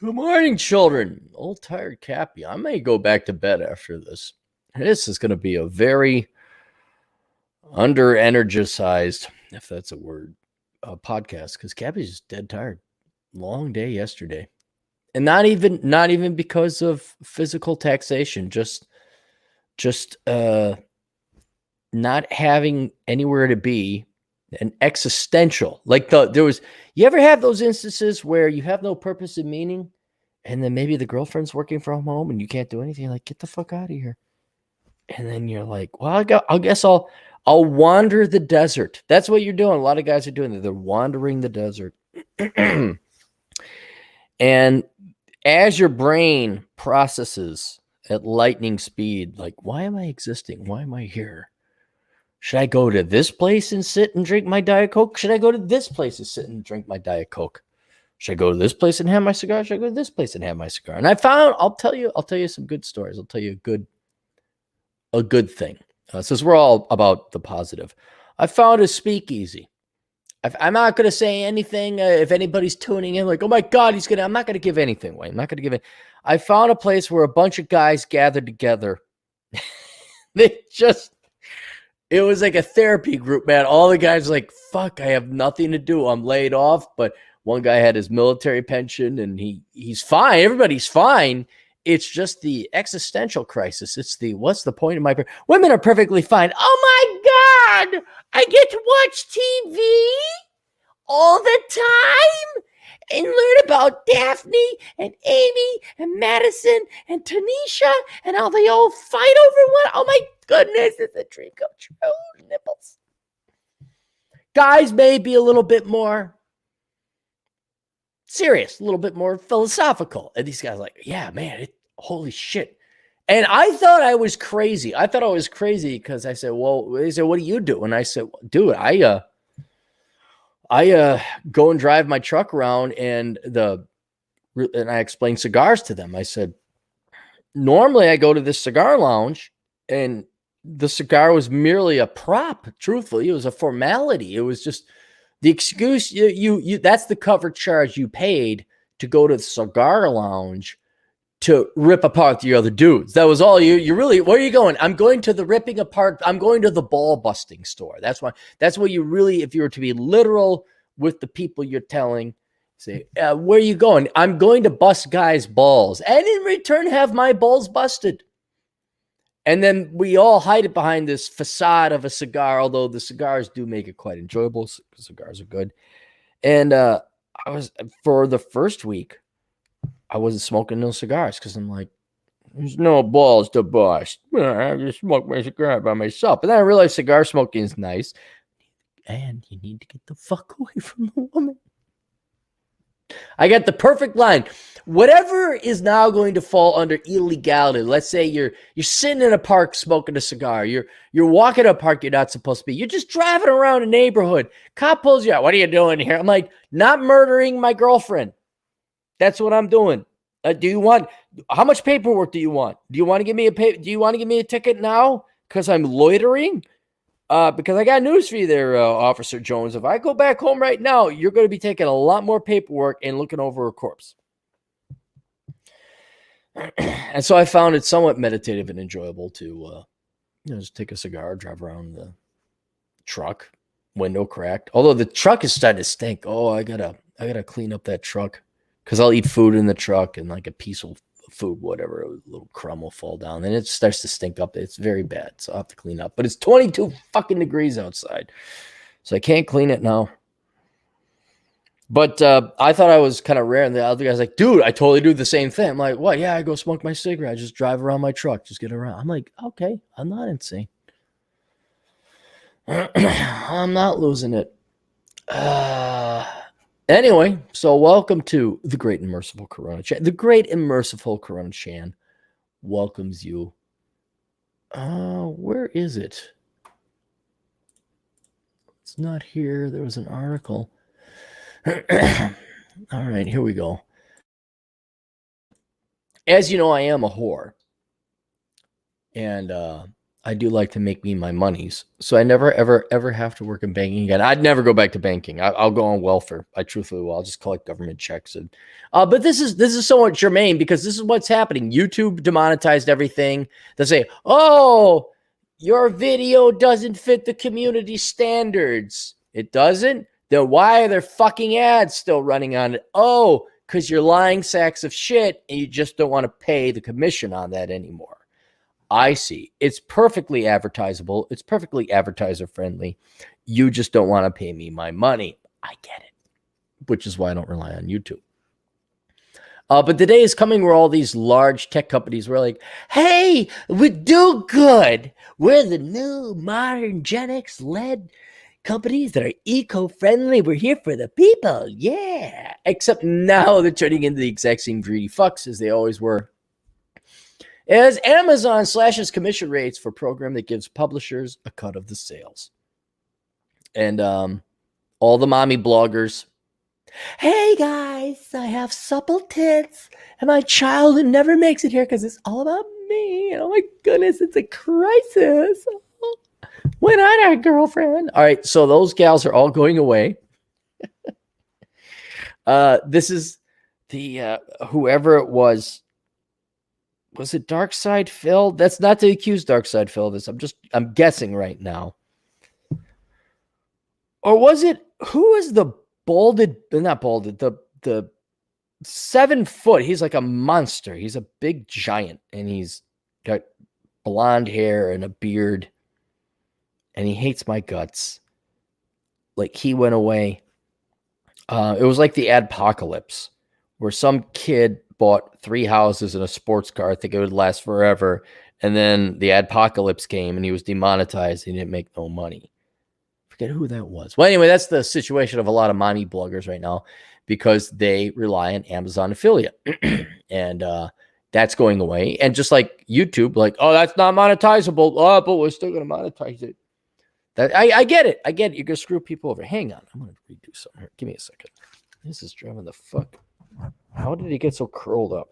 Good morning, children. Old tired Cappy. I may go back to bed after this. This is going to be a very under-energized, if that's a word, podcast, because Cappy's just dead tired. Long day yesterday, and not even because of physical taxation. Just not having anywhere to be, and existential. Like there was. You ever have those instances where you have no purpose and meaning? And then maybe the girlfriend's working from home and you can't do anything. You're like, get the fuck out of here. And then you're like, well, I guess I'll wander the desert. That's what you're doing. A lot of guys are doing that. They're wandering the desert. And as your brain processes at lightning speed, like, why am I existing? Why am I here? Should I go to this place and sit and drink my Diet Coke? Should I go to this place and sit and drink my Diet Coke? Should I go to this place and have my cigar? Should I go to this place and have my cigar? And I found, I'll tell you some good stories. I'll tell you a good thing. Since we're all about the positive, I found a speakeasy. I'm not going to say anything. If anybody's tuning in, like, oh my God, I'm not going to give anything away. I'm not going to give it. I found a place where a bunch of guys gathered together. It was like a therapy group, man. All the guys were like, fuck, I have nothing to do. I'm laid off, but one guy had his military pension and he's fine. Everybody's fine. It's just the existential crisis. It's the, what's the point of my, women are perfectly fine. Oh my God, I get to watch TV all the time and learn about Daphne and Amy and Madison and Tanisha and how they all fight over one. Oh my goodness, it's a dream come true. Nipples. Guys may be a little bit more serious, a little bit more philosophical. And these guys are like, yeah, man, holy shit. And I thought I was crazy. Because I said, well, they said, what do you do? And I said, dude, I go and drive my truck around and I explained cigars to them. I said, normally I go to this cigar lounge and the cigar was merely a prop. Truthfully, it was a formality. It was just the excuse. You that's the cover charge you paid to go to the cigar lounge to rip apart the other dudes. That was all you really, where are you going? I'm going to the ripping apart. I'm going to the ball busting store. That's what you really, if you were to be literal with the people you're telling, say, where are you going? I'm going to bust guys' balls and in return have my balls busted. And then we all hide it behind this facade of a cigar, although the cigars do make it quite enjoyable. Cigars are good. And for the first week, I wasn't smoking no cigars because I'm like, there's no balls to bust. I just smoke my cigar by myself. But then I realized cigar smoking is nice. And you need to get the fuck away from the woman. I got the perfect line. Whatever is now going to fall under illegality. Let's say you're sitting in a park smoking a cigar. You're walking a park you're not supposed to be. You're just driving around a neighborhood. Cop pulls you out. What are you doing here? I'm like, not murdering my girlfriend. That's what I'm doing. How much paperwork do you want? Do you want to give me a ticket now because I'm loitering? Because I got news for you there, Officer Jones. If I go back home right now, you're going to be taking a lot more paperwork and looking over a corpse. And so I found it somewhat meditative and enjoyable to, just take a cigar, drive around the truck, window cracked. Although the truck is starting to stink. Oh, I gotta clean up that truck because I'll eat food in the truck and like a piece of food, whatever, a little crumb will fall down. Then it starts to stink up. It's very bad. So I'll have to clean up. But it's 22 fucking degrees outside. So I can't clean it now. But I thought I was kind of rare. And the other guy's like, dude, I totally do the same thing. I'm like, what? Yeah, I go smoke my cigarette. I just drive around my truck. Just get around. I'm like, okay, I'm not insane. I'm not losing it. Anyway, so welcome to the Great and Merciful Coronachan. The Great and Merciful Coronachan welcomes you. Where is it? It's not here. There was an article. All right, here we go. As you know, I am a whore. And I do like to make me my monies. So I never, ever, ever have to work in banking again. I'd never go back to banking. I'll go on welfare. I truthfully will. I'll just collect government checks. And, but this is somewhat germane because this is what's happening. YouTube demonetized everything. They say, oh, your video doesn't fit the community standards. It doesn't? Then why are there fucking ads still running on it? Oh, because you're lying sacks of shit and you just don't want to pay the commission on that anymore. I see. It's perfectly advertisable. It's perfectly advertiser friendly. You just don't want to pay me my money. I get it, which is why I don't rely on YouTube. But the day is coming where all these large tech companies were like, hey, we do good. We're the new modern Gen X-led companies that are eco-friendly. We're here for the people. Yeah. Except now they're turning into the exact same greedy fucks as they always were. As Amazon slashes commission rates for a program that gives publishers a cut of the sales. And all the mommy bloggers, hey guys, I have supple tits and my child never makes it here because it's all about me. Oh my goodness, it's a crisis. When I had a girlfriend. All right, so those gals are all going away. This is the whoever it was. Was it Darkside Phil? That's not to accuse Darkside Phil of this. I'm guessing right now. Or was it, who was the not balded, the 7 foot, he's like a monster. He's a big giant and he's got blonde hair and a beard and he hates my guts. Like he went away. It was like the adpocalypse where some kid bought 3 houses and a sports car. I think it would last forever. And then the adpocalypse came and he was demonetized. He didn't make no money. Forget who that was. Well, anyway, that's the situation of a lot of mommy bloggers right now because they rely on Amazon affiliate. And that's going away. And just like YouTube, like, oh, that's not monetizable. Oh, but we're still going to monetize it. I get it. I get it. You're going to screw people over. Hang on. I'm going to redo something here. Give me a second. This is driving the fuck. How did he get so curled up?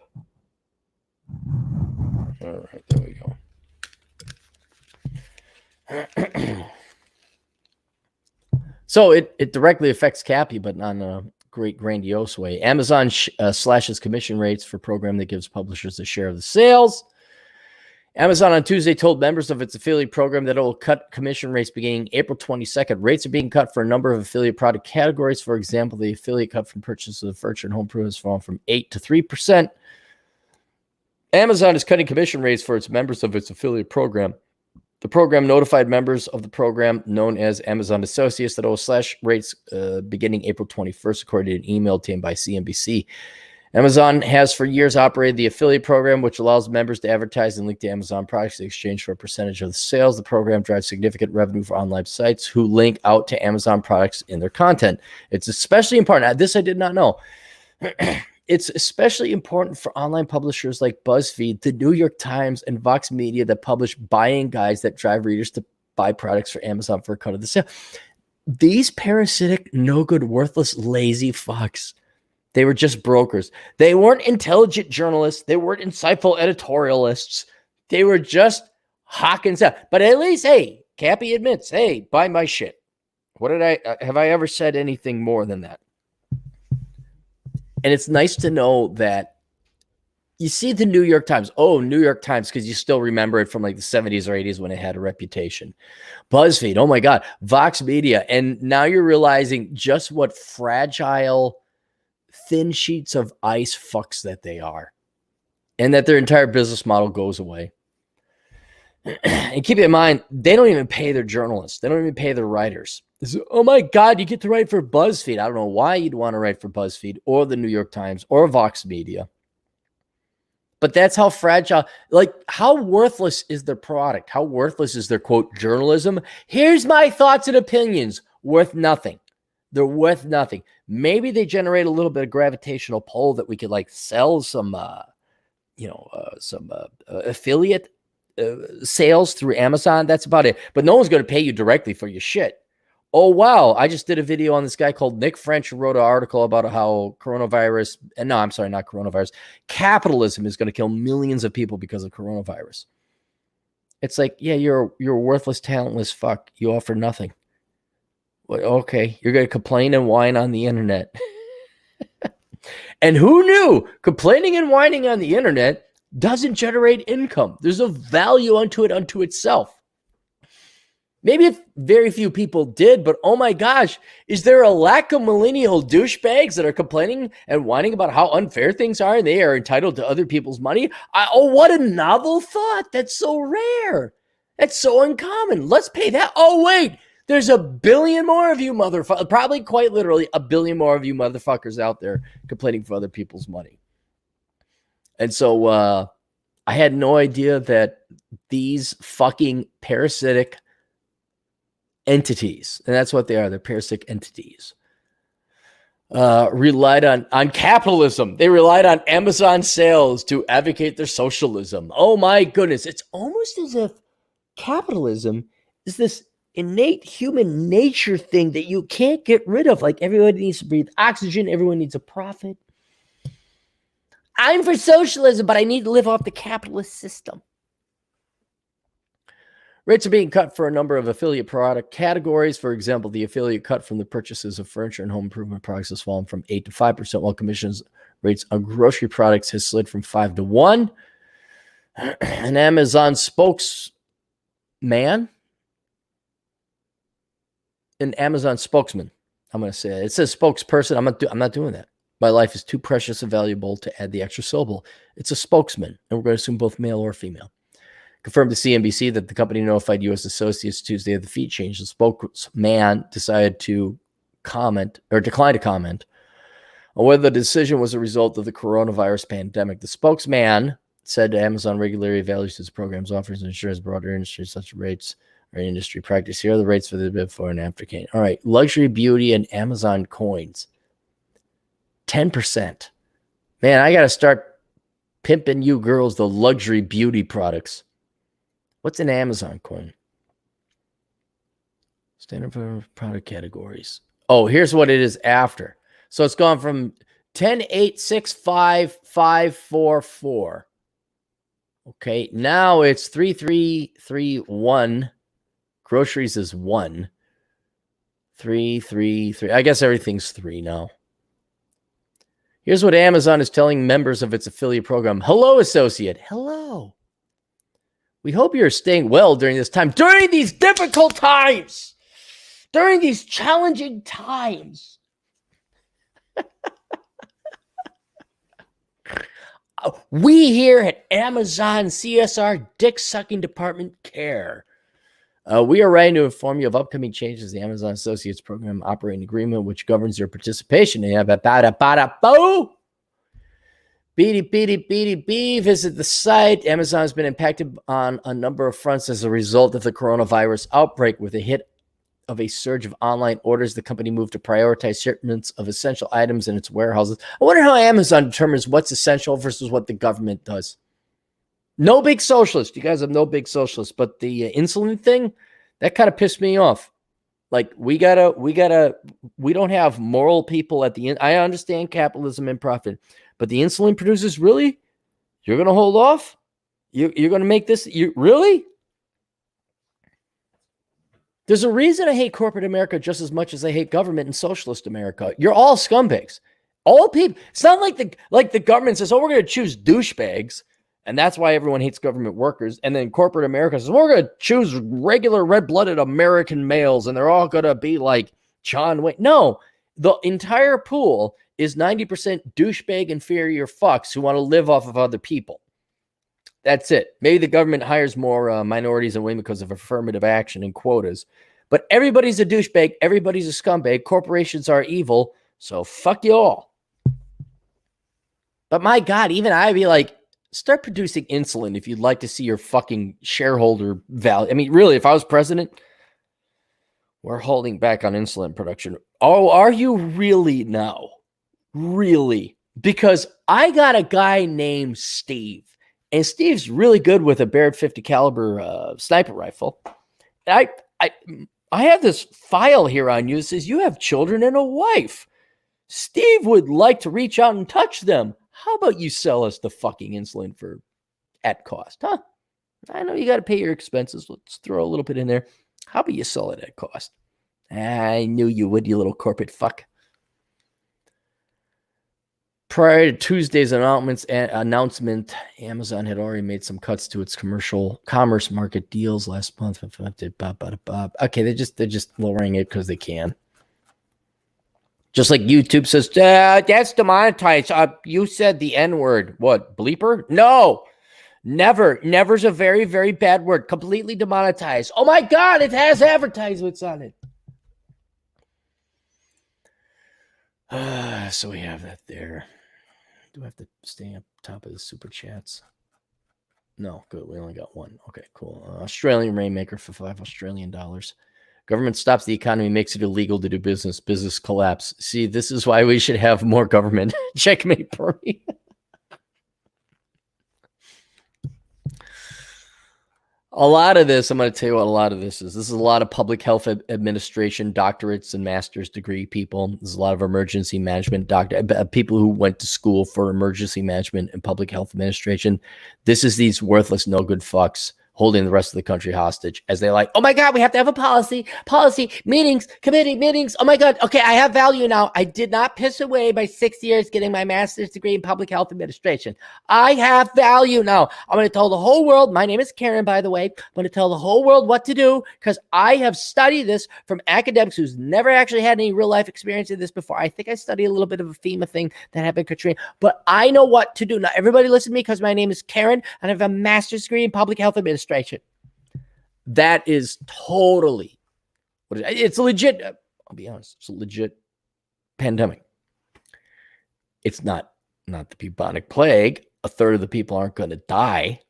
All right, there we go. So it directly affects Cappy, but not in a great grandiose way. Amazon slashes commission rates for a program that gives publishers a share of the sales. Amazon on Tuesday told members of its affiliate program that it will cut commission rates beginning April 22nd. Rates are being cut for a number of affiliate product categories. For example, the affiliate cut from purchases of furniture and home improvement has fallen from 8 to 3%. Amazon is cutting commission rates for its members of its affiliate program. The program notified members of the program known as Amazon Associates that it will slash rates beginning April 21st, according to an email to him by CNBC. Amazon has for years operated the affiliate program, which allows members to advertise and link to Amazon products in exchange for a percentage of the sales. The program drives significant revenue for online sites who link out to Amazon products in their content. It's especially important. This I did not know. It's especially important for online publishers like BuzzFeed, the New York Times, and Vox Media that publish buying guides that drive readers to buy products for Amazon for a cut of the sale. These parasitic, no good, worthless, lazy fucks. They were just brokers. They weren't intelligent journalists. They weren't insightful editorialists. They were just hawking stuff. But at least, hey, Cappy admits, hey, buy my shit. Have I ever said anything more than that? And it's nice to know that you see the New York Times. Oh, New York Times, because you still remember it from like the 70s or 80s when it had a reputation. BuzzFeed, oh my God. Vox Media. And now you're realizing just what fragile, thin sheets of ice fucks that they are. And that their entire business model goes away. And keep in mind, they don't even pay their journalists. They don't even pay their writers. Oh my God, you get to write for BuzzFeed. I don't know why you'd want to write for BuzzFeed or the New York Times or Vox Media. But that's how fragile, like how worthless is their product? How worthless is their, quote, journalism? Here's my thoughts and opinions. Worth nothing. They're worth nothing. Maybe they generate a little bit of gravitational pull that we could like sell some, affiliate sales through Amazon. That's about it. But no one's going to pay you directly for your shit. Oh, wow. I just did a video on this guy called Nick French who wrote an article about how capitalism is going to kill millions of people because of coronavirus. It's like, yeah, you're a worthless, talentless fuck. You offer nothing. Well, okay, you're going to complain and whine on the internet. And who knew complaining and whining on the internet doesn't generate income? There's a value unto itself. Maybe if very few people did, but oh my gosh, is there a lack of millennial douchebags that are complaining and whining about how unfair things are and they are entitled to other people's money? What a novel thought. That's so rare. That's so uncommon. Let's pay that. Oh, wait, there's a billion more of you motherfuckers, probably quite literally a billion more of you motherfuckers out there complaining for other people's money. And so I had no idea that these fucking parasitic entities, and that's what they are, they're parasitic entities, relied on capitalism. They relied on Amazon sales to advocate their socialism. Oh my goodness, it's almost as if capitalism is this innate human nature thing that you can't get rid of. Like, everybody needs to breathe oxygen, everyone needs a profit. I'm for socialism, but I need to live off the capitalist system. Rates are being cut for a number of affiliate product categories. For example, the affiliate cut from the purchases of furniture and home improvement products has fallen from 8 to 5%, while commissions rates on grocery products has slid from 5 to 1. An Amazon spokesman, I'm going to say it. It says spokesperson. I'm not doing that. My life is too precious and valuable to add the extra syllable. It's a spokesman, and we're going to assume both male or female. Confirmed to CNBC that the company notified U.S. associates Tuesday of the fee change. The spokesman decided to decline to comment on whether the decision was a result of the coronavirus pandemic. The spokesman said Amazon regularly evaluates its programs, offers, and ensures broader industry such rates are industry practice. Here are the rates for the before and after. All right, luxury, beauty, and Amazon coins. 10%. Man, I got to start pimping you girls the luxury beauty products. What's an Amazon coin? Standard for product categories. Oh, here's what it is after. So it's gone from 10,865,544. Okay, now it's 3331. Groceries is 1. 333. I guess everything's 3 now. Here's what Amazon is telling members of its affiliate program. Hello, associate. Hello. We hope you're staying well during this time, during these difficult times, during these challenging times. We here at Amazon CSR Dick-Sucking Department care. We are ready to inform you of upcoming changes to the Amazon Associates Program Operating Agreement, which governs your participation. Visit the site. Amazon has been impacted on a number of fronts as a result of the coronavirus outbreak. With a hit of a surge of online orders, the company moved to prioritize shipments of essential items in its warehouses. I wonder how Amazon determines what's essential versus what the government does. No big socialist. You guys have no big socialist, but the insulin thing, that kind of pissed me off. Like, we don't have moral people at the end. I understand capitalism and profit, but the insulin producers, really? You're going to hold off? You're going to make this? Really? There's a reason I hate corporate America just as much as I hate government and socialist America. You're all scumbags. All people. It's not like the government says, oh, we're going to choose douchebags, and that's why everyone hates government workers. And then corporate America says, we're going to choose regular red-blooded American males, and they're all going to be like John Wayne. No, the entire pool is 90% douchebag inferior fucks who want to live off of other people. That's it. Maybe the government hires more minorities and women because of affirmative action and quotas. But everybody's a douchebag. Everybody's a scumbag. Corporations are evil. So fuck you all. But my God, even I'd be like, start producing insulin if you'd like to see your fucking shareholder value. I mean, really, if I was president, we're holding back on insulin production. Oh, are you really now? Really? Because I got a guy named Steve, and Steve's really good with a Barrett 50 caliber sniper rifle. I have this file here on you that says you have children and a wife. Steve would like to reach out and touch them. How about you sell us the fucking insulin at cost, huh? I know you got to pay your expenses. Let's throw a little bit in there. How about you sell it at cost? I knew you would, you little corporate fuck. Prior to Tuesday's announcement, Amazon had already made some cuts to its commerce market deals last month. Okay, they're just lowering it because they can. Just like YouTube says, that's demonetized. You said the N-word. What, bleeper? No, never. Never's a very, very bad word. Completely demonetized. Oh my God, it has advertisements on it. So we have that there. Do I have to stay up top of the super chats? No, good. We only got one. Okay, cool. Australian Rain Maker for $5 Australian. Government stops the economy, makes it illegal to do business. Business collapse. See, this is why we should have more government. Checkmate Bernie. A lot of this, I'm going to tell you what a lot of this is. This is a lot of public health administration doctorates and master's degree people. There's a lot of emergency management people who went to school for emergency management and public health administration. This is these worthless, no good fucks holding the rest of the country hostage as they like, oh my God, we have to have a policy, meetings, committee meetings. Oh my God. Okay, I have value now. I did not piss away by 6 years getting my master's degree in public health administration. I have value now. I'm going to tell the whole world, my name is Karen, by the way. I'm going to tell the whole world what to do because I have studied this from academics who's never actually had any real life experience in this before. I think I studied a little bit of a FEMA thing that happened in Katrina, but I know what to do. Now, everybody listen to me because my name is Karen and I have a master's degree in public health administration. That is totally what it's legit. I'll be honest, it's a legit pandemic. It's not the bubonic plague. A third of the people aren't going to die.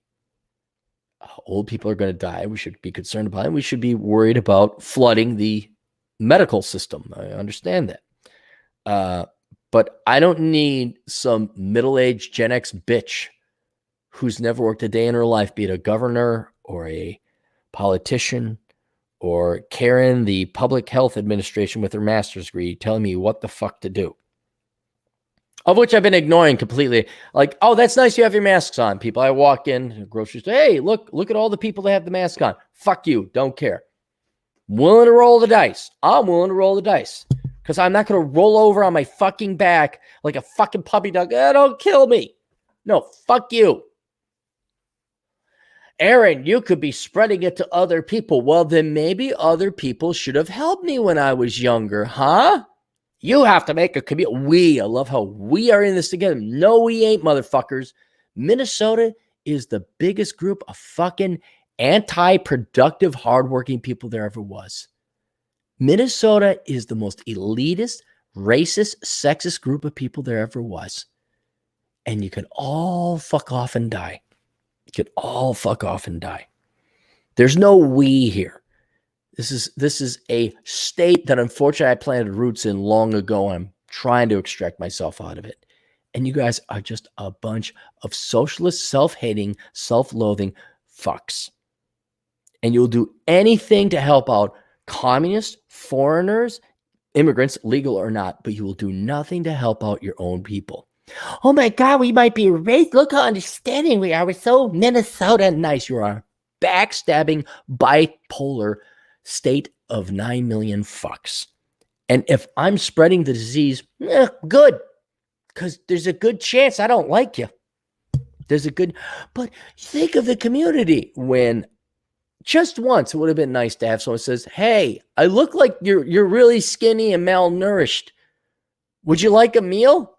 Old people are going to die. We should be concerned about it. We should be worried about flooding the medical system. I understand that. But I don't need some middle-aged Gen X bitch who's never worked a day in her life, be it a governor or a politician or Karen, the public health administration with her master's degree, telling me what the fuck to do. Of which I've been ignoring completely. Like, oh, that's nice you have your masks on. People, I walk in, grocery store, hey, look at all the people that have the mask on. Fuck you, don't care. Willing to roll the dice. I'm willing to roll the dice. Because I'm not going to roll over on my fucking back like a fucking puppy dog. Don't kill me. No, fuck you. Aaron, you could be spreading it to other people. Well, then maybe other people should have helped me when I was younger, huh? You have to make a community. I love how we are in this together. No, we ain't, motherfuckers. Minnesota is the biggest group of fucking anti-productive, hardworking people there ever was. Minnesota is the most elitist, racist, sexist group of people there ever was. And you can all fuck off and die. You can all fuck off and die. There's no we here. This is a state that unfortunately I planted roots in long ago. I'm trying to extract myself out of it. And you guys are just a bunch of socialist, self-hating, self-loathing fucks. And you'll do anything to help out communists, foreigners, immigrants, legal or not, but you will do nothing to help out your own people. Oh my God, we might be racist. Look how understanding we are. We're so Minnesota nice. You are backstabbing, bipolar state of 9 million fucks. And if I'm spreading the disease, good. Because there's a good chance I don't like you. But think of the community when just once it would have been nice to have someone says, hey, I look like you're really skinny and malnourished. Would you like a meal?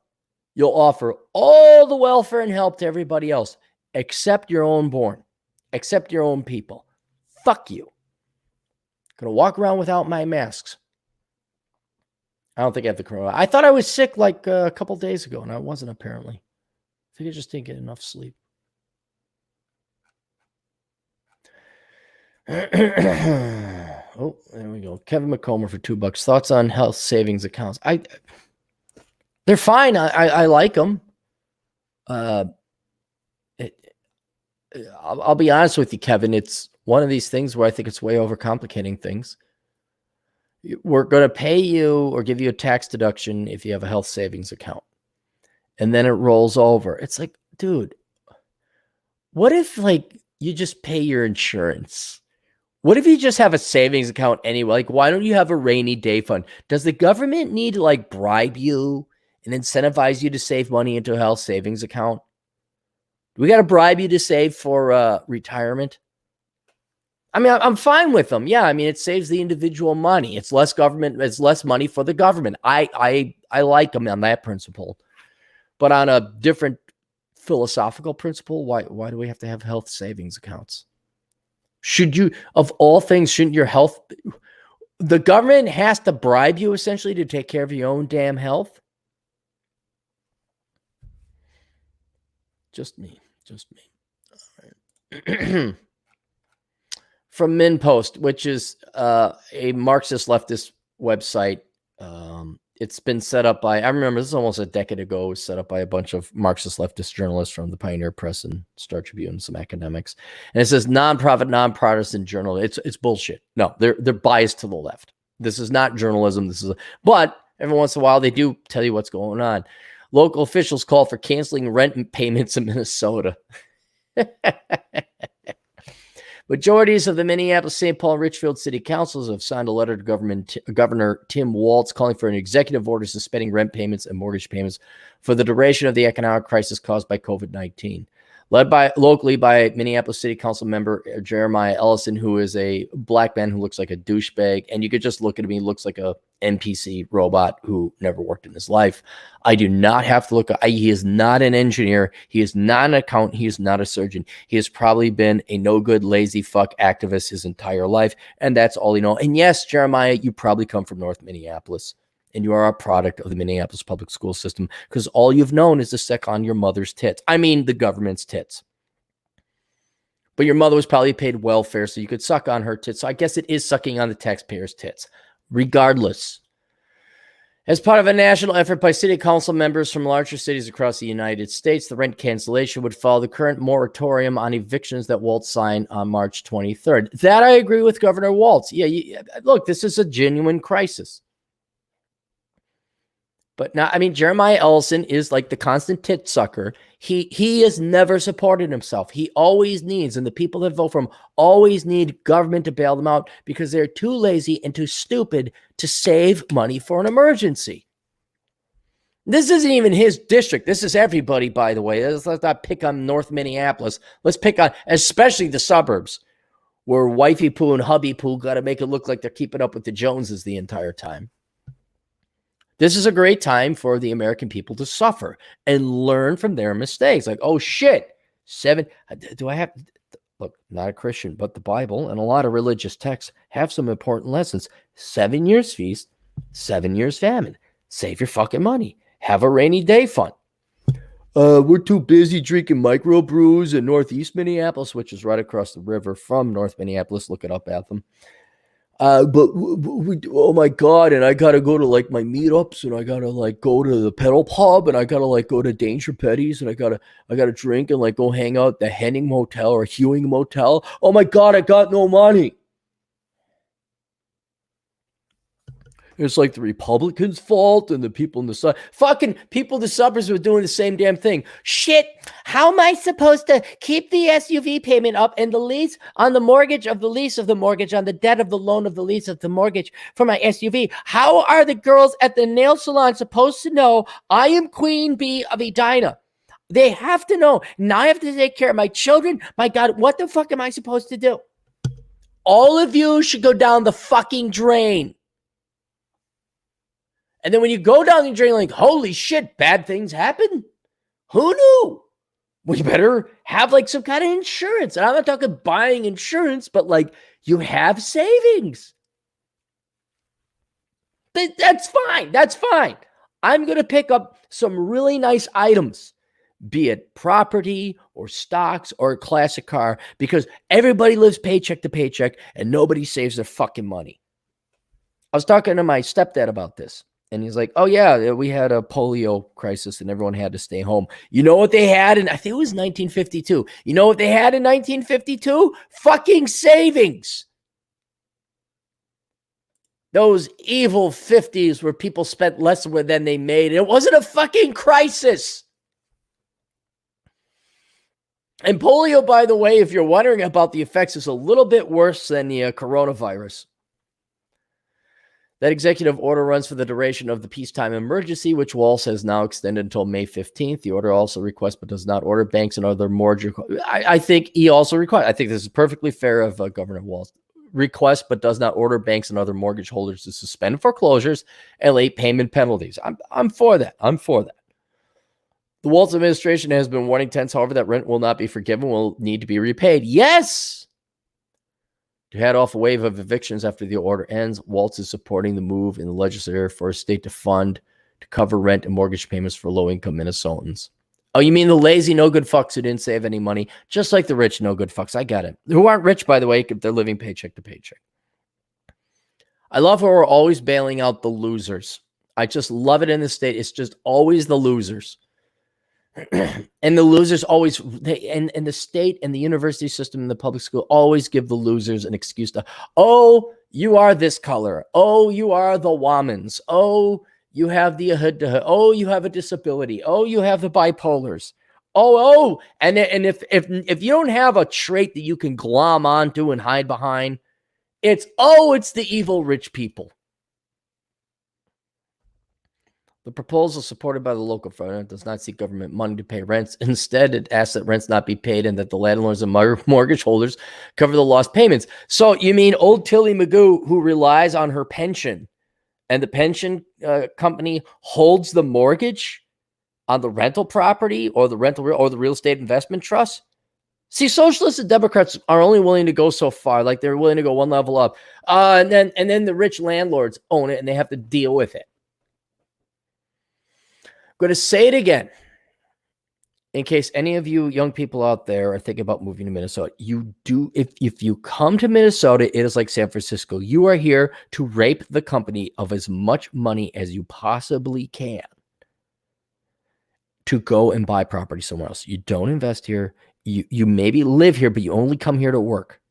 You'll offer all the welfare and help to everybody else, except your own born, except your own people. Fuck you. Gonna walk around without my masks. I don't think I have the corona. I thought I was sick like a couple days ago, and I wasn't apparently. I think I just didn't get enough sleep. Oh, there we go. Kevin McComber for $2. Thoughts on health savings accounts? They're fine. I like them. I'll be honest with you, Kevin. It's one of these things where I think it's way overcomplicating things. We're going to pay you or give you a tax deduction if you have a health savings account. And then it rolls over. It's like, dude, what if like you just pay your insurance. What if you just have a savings account anyway? Like, why don't you have a rainy day fund? Does the government need to like bribe you and incentivize you to save money into a health savings account? Do we got to bribe you to save for retirement? I mean, I'm fine with them. Yeah, I mean, it saves the individual money. It's less government. It's less money for the government. I like them on that principle, but on a different philosophical principle, why do we have to have health savings accounts? Should you, of all things, shouldn't your health? The government has to bribe you essentially to take care of your own damn health. Just me. All right. From MinPost, which is a Marxist leftist website. It's been set up by, I remember this is almost a decade ago, it was set up by a bunch of Marxist leftist journalists from the Pioneer Press and Star Tribune and some academics. And it says nonprofit, non-partisan journal. It's bullshit. No, they're biased to the left. This is not journalism. But every once in a while they do tell you what's going on. Local officials call for canceling rent payments in Minnesota. Majorities of the Minneapolis, St. Paul, and Richfield city councils have signed a letter to Governor Tim Walz calling for an executive order suspending rent payments and mortgage payments for the duration of the economic crisis caused by COVID-19. Led locally by Minneapolis City Council member Jeremiah Ellison, who is a black man who looks like a douchebag. And you could just look at him. He looks like a NPC robot who never worked in his life. I do not have to look. He is not an engineer. He is not an accountant. He is not a surgeon. He has probably been a no good, lazy fuck activist his entire life. And that's all he knows. And yes, Jeremiah, you probably come from North Minneapolis. And you are a product of the Minneapolis public school system because all you've known is to suck on your mother's tits. I mean, the government's tits. But your mother was probably paid welfare, so you could suck on her tits. So I guess it is sucking on the taxpayers' tits. Regardless. As part of a national effort by city council members from larger cities across the United States, the rent cancellation would follow the current moratorium on evictions that Walz signed on March 23rd. That I agree with Governor Walz. Yeah, look, this is a genuine crisis. But now, I mean, Jeremiah Ellison is like the constant tit sucker. He has never supported himself. He always needs, and the people that vote for him always need government to bail them out because they're too lazy and too stupid to save money for an emergency. This isn't even his district. This is everybody, by the way. Let's not pick on North Minneapolis. Let's pick on, especially the suburbs, where wifey poo and hubby poo got to make it look like they're keeping up with the Joneses the entire time. This is a great time for the American people to suffer and learn from their mistakes. Like, oh shit, do I have, look, not a Christian, but the Bible and a lot of religious texts have some important lessons. 7 years feast, 7 years famine. Save your fucking money. Have a rainy day fund. We're too busy drinking microbrews in Northeast Minneapolis, which is right across the river from North Minneapolis. Look it up at them. But we, oh my God, and I gotta go to like my meetups, and I gotta like go to the pedal pub, and I gotta like go to Danger Petties, and I gotta drink and like go hang out at the Henning Motel or Hewing Motel. Oh my God, I got no money. It's like the Republicans' fault and the people in the fucking people in the suburbs were doing the same damn thing. Shit, how am I supposed to keep the SUV payment up and the lease on the mortgage of the lease of the mortgage on the debt of the loan of the lease of the mortgage for my SUV? How are the girls at the nail salon supposed to know I am Queen Bee of Edina? They have to know. Now I have to take care of my children. My God, what the fuck am I supposed to do? All of you should go down the fucking drain. And then when you go down the drain, like, holy shit, bad things happen. Who knew? We better have like some kind of insurance. And I'm not talking buying insurance, but like you have savings. That's fine. That's fine. I'm going to pick up some really nice items, be it property or stocks or a classic car, because everybody lives paycheck to paycheck and nobody saves their fucking money. I was talking to my stepdad about this. And he's like, oh, yeah, we had a polio crisis and everyone had to stay home. You know what they had? I think it was 1952. You know what they had in 1952? Fucking savings. Those evil 50s where people spent less than they made. It wasn't a fucking crisis. And polio, by the way, if you're wondering about the effects, is a little bit worse than the coronavirus. That executive order runs for the duration of the peacetime emergency, which Walz has now extended until May 15th. The order also requests but does not order banks and other mortgage. I think he also requires. I think this is perfectly fair of Governor Walz. Requests but does not order banks and other mortgage holders to suspend foreclosures and late payment penalties. I'm for that. I'm for that. The Walz administration has been warning tenants, however, that rent will not be forgiven, will need to be repaid. Yes! To head off a wave of evictions after the order ends, Walz is supporting the move in the legislature for a state to fund to cover rent and mortgage payments for low-income Minnesotans. Oh, you mean the lazy, no-good fucks who didn't save any money? Just like the rich, no-good fucks. I got it. Who aren't rich, by the way, if they're living paycheck to paycheck. I love how we're always bailing out the losers. I just love it in the state. It's just always the losers. And the losers always, and the state and the university system and the public school always give the losers an excuse to, oh, you are this color. Oh, you are the Womans. Oh, you have the hood. Oh, you have a disability. Oh, you have the bipolars. Oh, and if you don't have a trait that you can glom onto and hide behind, it's the evil rich people. The proposal supported by the local front does not seek government money to pay rents. Instead, it asks that rents not be paid and that the landlords and mortgage holders cover the lost payments. So you mean old Tilly Magoo, who relies on her pension, and the pension company holds the mortgage on the rental property or the real estate investment trust? See, socialists and Democrats are only willing to go so far. Like they're willing to go one level up. And then the rich landlords own it and they have to deal with it. I'm going to say it again. In case any of you young people out there are thinking about moving to Minnesota, if you come to Minnesota, it is like San Francisco. You are here to rape the company of as much money as you possibly can to go and buy property somewhere else. You don't invest here. You maybe live here, but you only come here to work.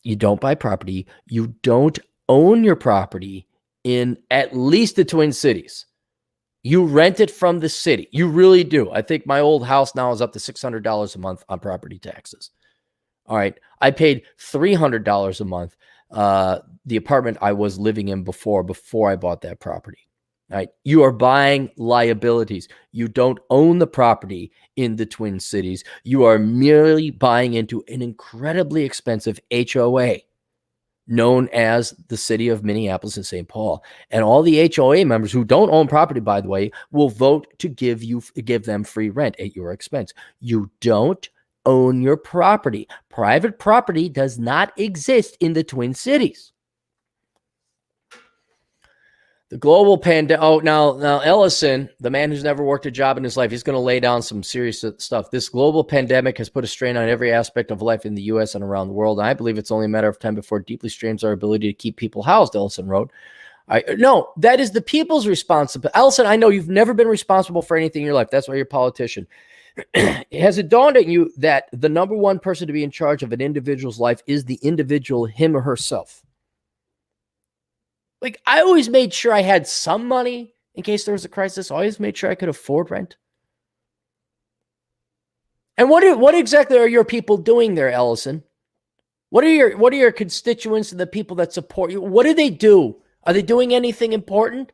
You don't buy property. You don't own your property in at least the Twin Cities. You rent it from the city. You really do. I think my old house now is up to $600 a month on property taxes. All right. I paid $300 a month. The apartment I was living in before I bought that property. All right. You are buying liabilities. You don't own the property in the Twin Cities. You are merely buying into an incredibly expensive HOA known as the city of Minneapolis and St. Paul. And all the HOA members who don't own property, by the way, will vote to give them free rent at your expense. You don't own your property. Private property does not exist in the Twin Cities. The global pandemic. Oh, now Ellison, the man who's never worked a job in his life, he's going to lay down some serious stuff. This global pandemic has put a strain on every aspect of life in the U.S. and around the world. And I believe it's only a matter of time before it deeply strains our ability to keep people housed, Ellison wrote. No, that is the people's responsibility. Ellison, I know you've never been responsible for anything in your life. That's why you're a politician. Has it dawned on you that the number one person to be in charge of an individual's life is the individual, him or herself? Like, I always made sure I had some money in case there was a crisis. I always made sure I could afford rent. And what exactly are your people doing there, Ellison? What are your constituents and the people that support you? What do they do? Are they doing anything important?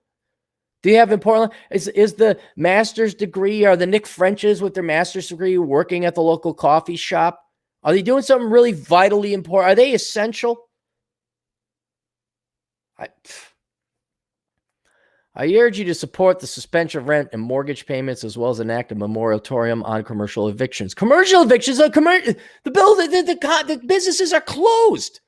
Do you have important? Is the master's degree, are the Nick Frenches with their master's degree working at the local coffee shop? Are they doing something really vitally important? Are they essential? I urge you to support the suspension of rent and mortgage payments, as well as enact a moratorium on commercial evictions. Commercial evictions, the businesses are closed.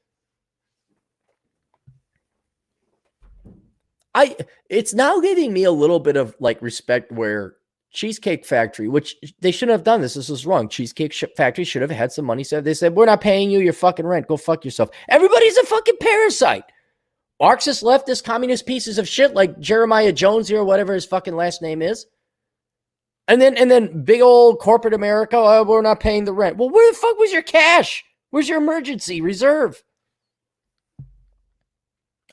It's now giving me a little bit of like respect where Cheesecake Factory, which they shouldn't have done this. This is wrong. Cheesecake Factory should have had some money. They said, we're not paying you your fucking rent. Go fuck yourself. Everybody's a fucking parasite. Marxist, leftist, communist pieces of shit like Jeremiah Jones here, or whatever his fucking last name is. And then big old corporate America, oh, we're not paying the rent. Well, where the fuck was your cash? Where's your emergency reserve?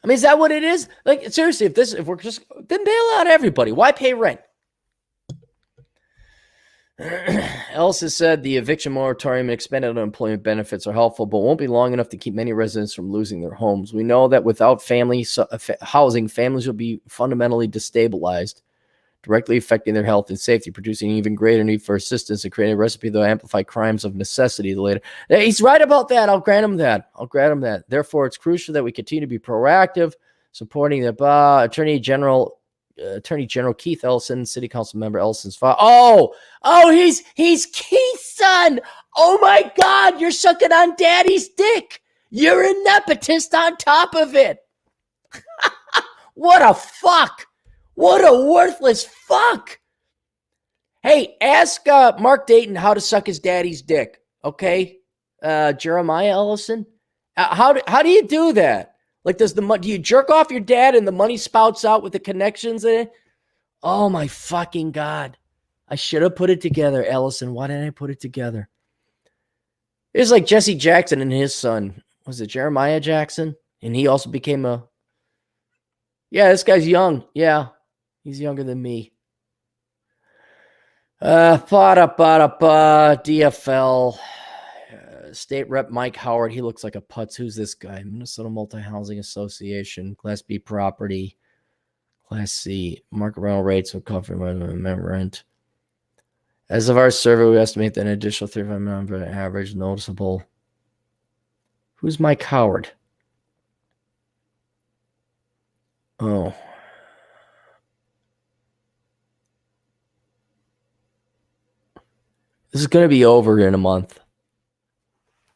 I mean, is that what it is? Like, seriously, if we're just, then bail out everybody. Why pay rent? Elsa said the eviction moratorium and expanded unemployment benefits are helpful, but won't be long enough to keep many residents from losing their homes. We know that without housing, families will be fundamentally destabilized, directly affecting their health and safety, producing an even greater need for assistance and creating a recipe that will amplify crimes of necessity later. He's right about that. I'll grant him that. Therefore, it's crucial that we continue to be proactive, supporting the Attorney General Keith Ellison, City Council member Ellison's father. He's Keith's son. Oh my God, you're sucking on daddy's dick. You're a nepotist on top of it. What a fuck. What a worthless fuck. Hey, ask Mark Dayton how to suck his daddy's dick. Okay, Jeremiah Ellison. How do you do that? Like, do you jerk off your dad and the money spouts out with the connections in it? Oh my fucking God. I should have put it together, Ellison. Why didn't I put it together? It's like Jesse Jackson and his son. Was it Jeremiah Jackson? And he also became this guy's young. Yeah, he's younger than me. DFL. State Rep Mike Howard, he looks like a putz. Who's this guy? Minnesota Multi-Housing Association, Class B property, Class C, market rental rates will cover rent. As of our survey, we estimate that an additional 35 average noticeable. Who's Mike Howard? Oh. This is going to be over in a month.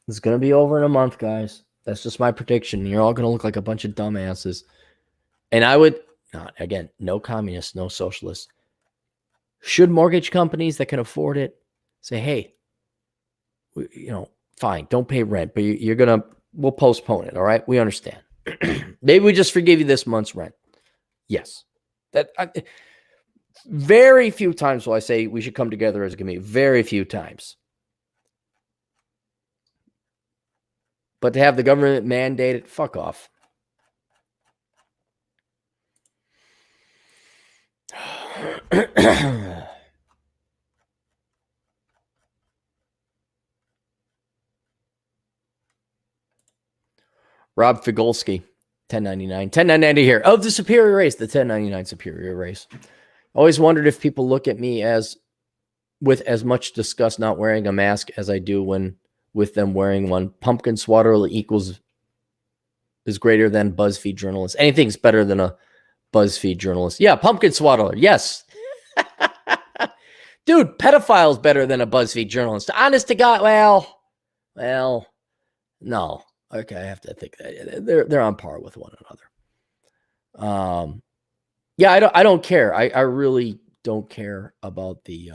It's going to be over in a month, guys. That's just my prediction. You're all going to look like a bunch of dumbasses. And I would, again, no communists, no socialists. Should mortgage companies that can afford it say, hey, fine, don't pay rent, but we'll postpone it, all right? We understand. Maybe we just forgive you this month's rent. Yes. Very few times will I say we should come together as a community. Very few times. But to have the government mandate it, fuck off. Rob Figolski, 1099 here. Of the superior race, the 1099 superior race. Always wondered if people look at me with as much disgust not wearing a mask as I do with them wearing one. Pumpkin swatter is greater than BuzzFeed journalist. Anything's better than a BuzzFeed journalist. Yeah, pumpkin swaddler. Yes. Dude, pedophile's better than a BuzzFeed journalist. Honest to God, well, no. Okay, I have to think that they're on par with one another. Yeah, I don't care. I really don't care about the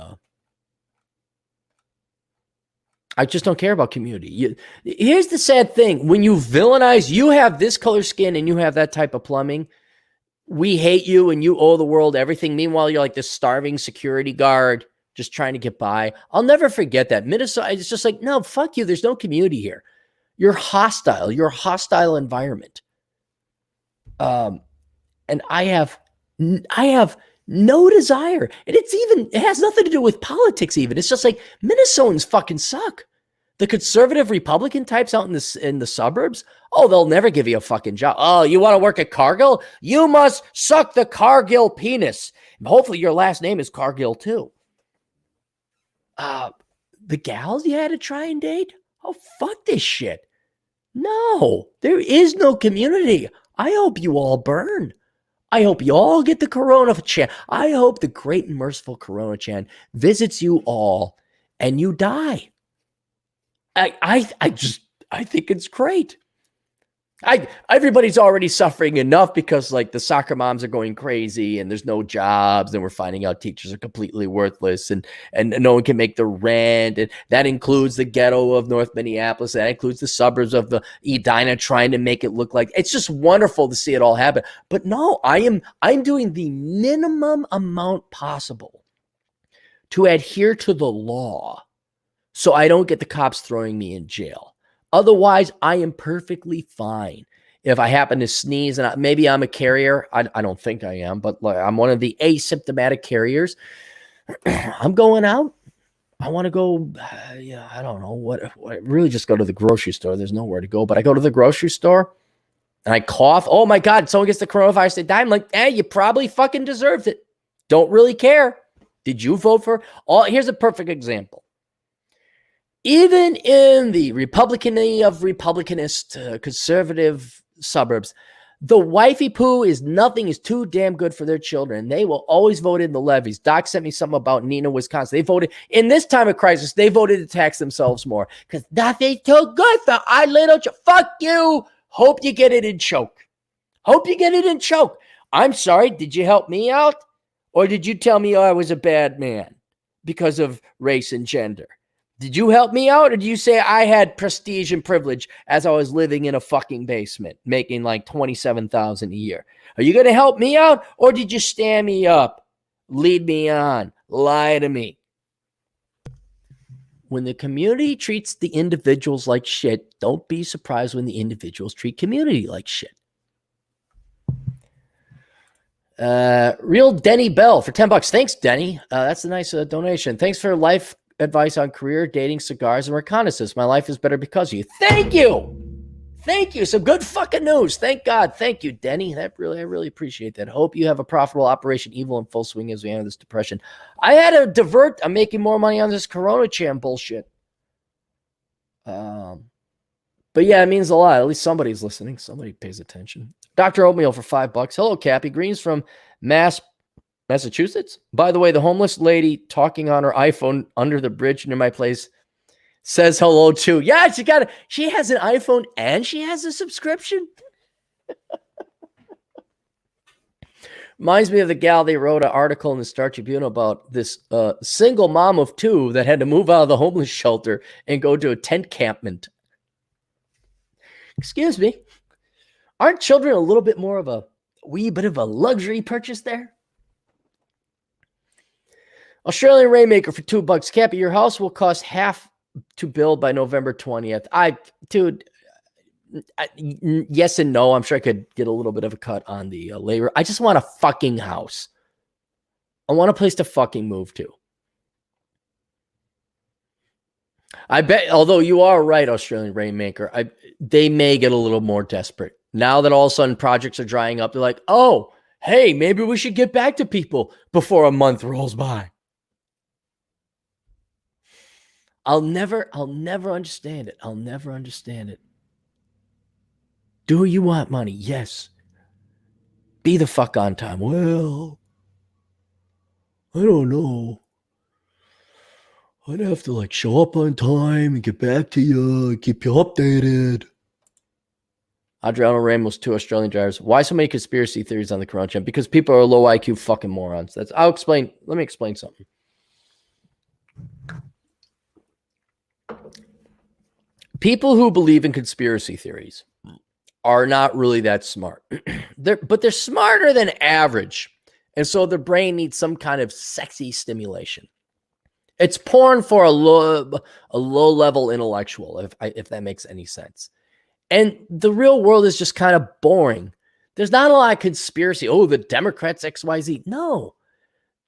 I just don't care about community. Here's the sad thing. When you villainize, you have this color skin and you have that type of plumbing, we hate you and you owe the world everything. Meanwhile, you're like this starving security guard just trying to get by. I'll never forget that. Minnesota, it's just like, no, fuck you. There's no community here. You're hostile. You're a hostile environment. And I have no desire. And it has nothing to do with politics even. It's just like Minnesotans fucking suck. The conservative Republican types out in the suburbs, they'll never give you a fucking job. Oh, you want to work at Cargill? You must suck the Cargill penis. And hopefully your last name is Cargill too. The gals you had to try and date? Oh, fuck this shit. No, there is no community. I hope you all burn. I hope you all get the Coronachan. I hope the great and merciful Coronachan visits you all and you die. I think it's great. Everybody's already suffering enough because like the soccer moms are going crazy and there's no jobs and we're finding out teachers are completely worthless and no one can make the rent. And that includes the ghetto of North Minneapolis. That includes the suburbs of the Edina trying to make it look like it's just wonderful to see it all happen. But no, I'm doing the minimum amount possible to adhere to the law so I don't get the cops throwing me in jail. Otherwise, I am perfectly fine. If I happen to sneeze and maybe I'm a carrier, I don't think I am, but I'm one of the asymptomatic carriers. I'm going out. I want to go, yeah, I don't know what, really just go to the grocery store. There's nowhere to go, but I go to the grocery store and I cough. Oh my God, someone gets the coronavirus, they die. I'm like, you probably fucking deserved it. Don't really care. Did you vote for? Here's a perfect example. Even in the Republican-y of Republicanist conservative suburbs, the wifey poo is too damn good for their children. They will always vote in the levies. Doc sent me something about Neenah, Wisconsin. They voted in this time of crisis. They voted to tax themselves more because nothing's too good for our little. Fuck you. Hope you get it in choke. Hope you get it in choke. I'm sorry. Did you help me out? Or did you tell me I was a bad man because of race and gender? Did you help me out, or did you say I had prestige and privilege as I was living in a fucking basement, making like $27,000 a year? Are you going to help me out, or did you stand me up, lead me on, lie to me? When the community treats the individuals like shit, don't be surprised when the individuals treat community like shit. Real Denny Bell for $10. Thanks, Denny. That's a nice donation. Thanks for life advice on career, dating, cigars, and reconnaissance. My life is better because of you. Thank you. Thank you. Some good fucking news. Thank God. Thank you, Denny. I really appreciate that. Hope you have a profitable Operation Evil in full swing as we enter this depression. I had to divert. I'm making more money on this Coronachan bullshit. But yeah, it means a lot. At least somebody's listening. Somebody pays attention. Dr. Oatmeal for $5. Hello, Cappy. Greens from Massachusetts. By the way, the homeless lady talking on her iPhone under the bridge near my place says hello too. Yeah, she has an iPhone and she has a subscription. Reminds me of the gal they wrote an article in the Star Tribune about this single mom of two that had to move out of the homeless shelter and go to a tent campment. Excuse me. Aren't children a little bit more of a wee bit of a luxury purchase there? Australian Rainmaker for $2. Cappy, your house will cost half to build by November 20th. Yes and no. I'm sure I could get a little bit of a cut on the labor. I just want a fucking house. I want a place to fucking move to. I bet, although you are right, Australian Rainmaker, they may get a little more desperate. Now that all of a sudden projects are drying up, they're like, oh, hey, maybe we should get back to people before a month rolls by. I'll never understand it. I'll never understand it. Do you want money? Yes. Be the fuck on time. Well, I don't know. I'd have to like show up on time and get back to you, keep you updated. Adriano Ramos, 2 Australian drivers. Why so many conspiracy theories on the Coronachan? Because people are low IQ fucking morons. I'll explain. Let me explain something. People who believe in conspiracy theories are not really that smart. But they're smarter than average. And so their brain needs some kind of sexy stimulation. It's porn for a low-level intellectual, if that makes any sense. And the real world is just kind of boring. There's not a lot of conspiracy. Oh, the Democrats, XYZ. No.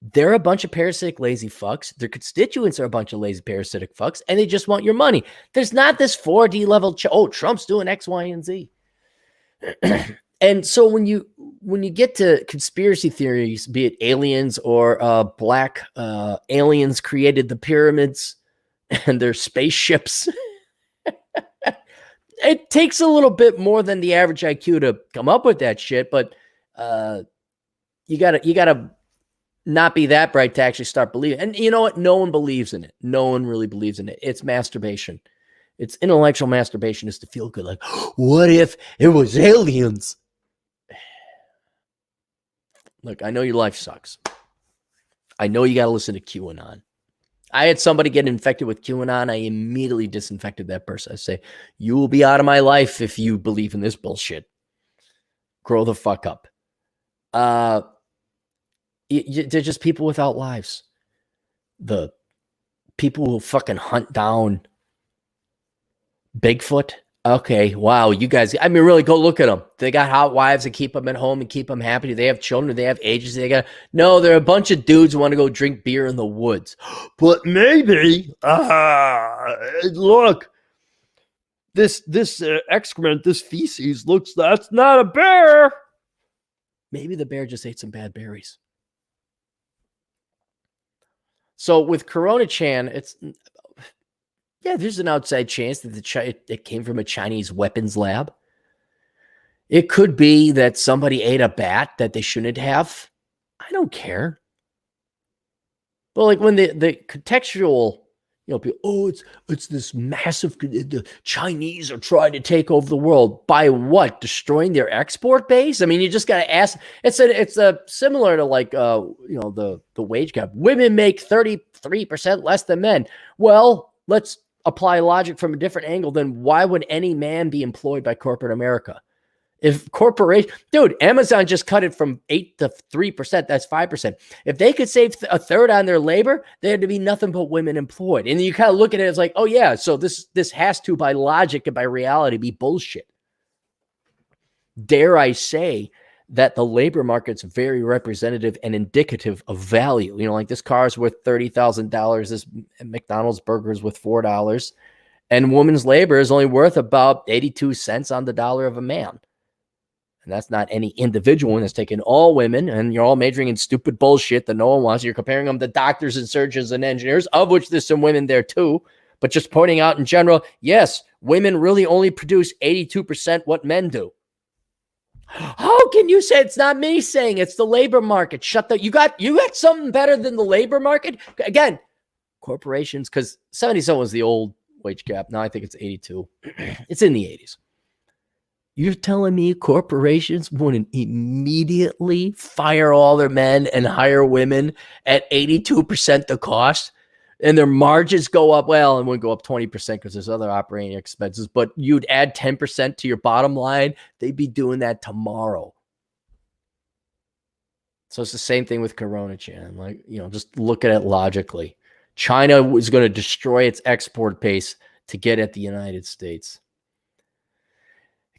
They're a bunch of parasitic lazy fucks. Their constituents are a bunch of lazy parasitic fucks, and they just want your money. There's not this 4D level, Trump's doing X, Y, and Z. And so when you get to conspiracy theories, be it aliens or black aliens created the pyramids and their spaceships, it takes a little bit more than the average IQ to come up with that shit. But you gotta not be that bright to actually start believing. And you know what? No one believes in it. No one really believes in it. It's masturbation. It's intellectual masturbation is to feel good. Like, what if it was aliens? Look, I know your life sucks. I know you got to listen to QAnon. I had somebody get infected with QAnon. I immediately disinfected that person. I say, you will be out of my life if you believe in this bullshit. Grow the fuck up. They're just people without lives. The people who fucking hunt down Bigfoot. Okay, wow, you guys, I mean, really go look at them. They got hot wives that keep them at home and keep them happy. Do they have children? Do they have ages? They got no, they're a bunch of dudes who want to go drink beer in the woods. But maybe, look, this excrement, this feces looks, that's not a bear. Maybe the bear just ate some bad berries. So with Coronachan, it's, yeah, there's an outside chance that it came from a Chinese weapons lab. It could be that somebody ate a bat that they shouldn't have. I don't care. But like when the contextual, people, oh, it's this massive, the Chinese are trying to take over the world by what? Destroying their export base? I mean, you just got to ask. It's a similar to like the wage gap. Women make 33% less than men. Well, let's apply logic from a different angle. Then why would any man be employed by corporate America? If corporation, dude, Amazon just cut it from 8 to 3%. That's 5%. If they could save a third on their labor, there had to be nothing but women employed. And you kind of look at it as like, oh yeah, so this has to, by logic and by reality, be bullshit. Dare I say that the labor market's very representative and indicative of value. Like this car is worth $30,000. This McDonald's burger is worth $4. And women's labor is only worth about 82 cents on the dollar of a man. And that's not any individual one. That's taking all women, and you're all majoring in stupid bullshit that no one wants. You're comparing them to doctors and surgeons and engineers, of which there's some women there too. But just pointing out in general, yes, women really only produce 82% what men do. How can you say it's not me saying it's the labor market? You got something better than the labor market? Again, corporations, because 77 was the old wage gap. Now I think it's 82. It's in the 80s. You're telling me corporations wouldn't immediately fire all their men and hire women at 82% the cost? And their margins go up, well, it wouldn't go up 20% because there's other operating expenses, but you'd add 10% to your bottom line. They'd be doing that tomorrow. So it's the same thing with Coronachan. Like, just look at it logically. China was going to destroy its export base to get at the United States.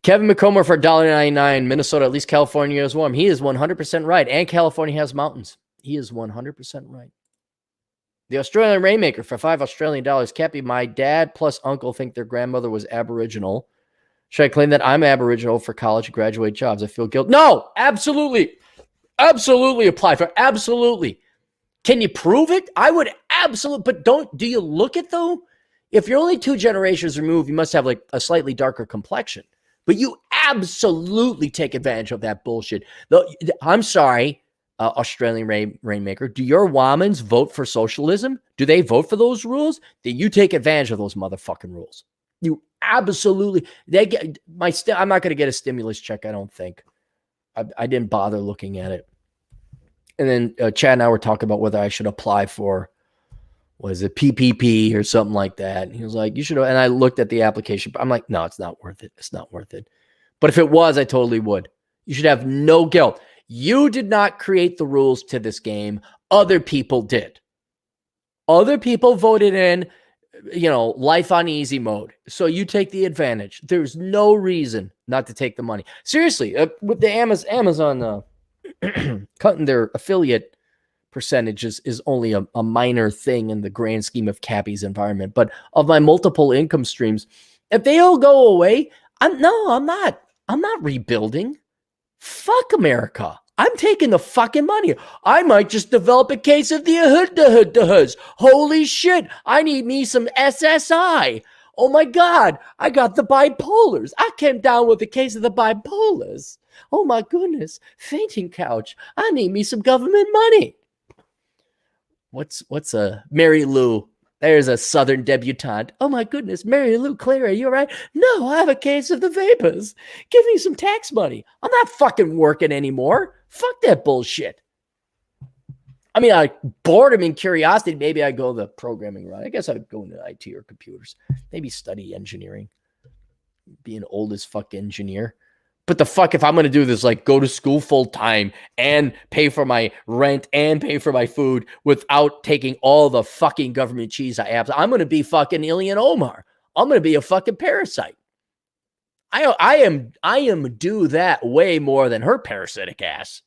Kevin McComber for $1.99. Minnesota, at least California is warm. He is 100% right. And California has mountains. He is 100% right. The Australian Rain Maker for $5 Australian. Cappy, my dad plus uncle think their grandmother was Aboriginal. Should I claim that I'm Aboriginal for college and graduate jobs? I feel guilty. No, absolutely. Absolutely apply for. Absolutely. Can you prove it? I would absolutely. But do you look at though? If you're only 2 generations removed, you must have like a slightly darker complexion. But you absolutely take advantage of that bullshit. I'm sorry. Australian Rainmaker, do your Womans vote for socialism? Do they vote for those rules? Then you take advantage of those motherfucking rules. You absolutely, I'm not going to get a stimulus check, I don't think. I didn't bother looking at it. And then Chad and I were talking about whether I should apply for, was it PPP or something like that? And he was like, you should. And I looked at the application. I'm like, no, it's not worth it. It's not worth it. But if it was, I totally would. You should have no guilt. You did not create the rules to this game. Other people did. Other people voted in, life on easy mode. So you take the advantage. There's no reason not to take the money. Seriously, with the Amazon cutting their affiliate percentages is only a minor thing in the grand scheme of Cappy's environment. But of my multiple income streams, if they all go away, I'm not rebuilding. Fuck America. I'm taking the fucking money. I might just develop a case of the hood. Holy shit. I need me some SSI. Oh my God. I got the bipolars. I came down with a case of the bipolars. Oh my goodness. Fainting couch. I need me some government money. What's a Mary Lou? There's a Southern debutante. Oh my goodness, Mary Lou, Clara, you all right? No, I have a case of the vapors. Give me some tax money. I'm not fucking working anymore. Fuck that bullshit. I mean, boredom and curiosity, maybe I go the programming route. I guess I'd go into IT or computers. Maybe study engineering. Be an old as fuck engineer. But the fuck if I'm going to do this, like go to school full time and pay for my rent and pay for my food without taking all the fucking government cheese I have. I'm going to be fucking Ilyan Omar. I'm going to be a fucking parasite. I am due that way more than her parasitic ass.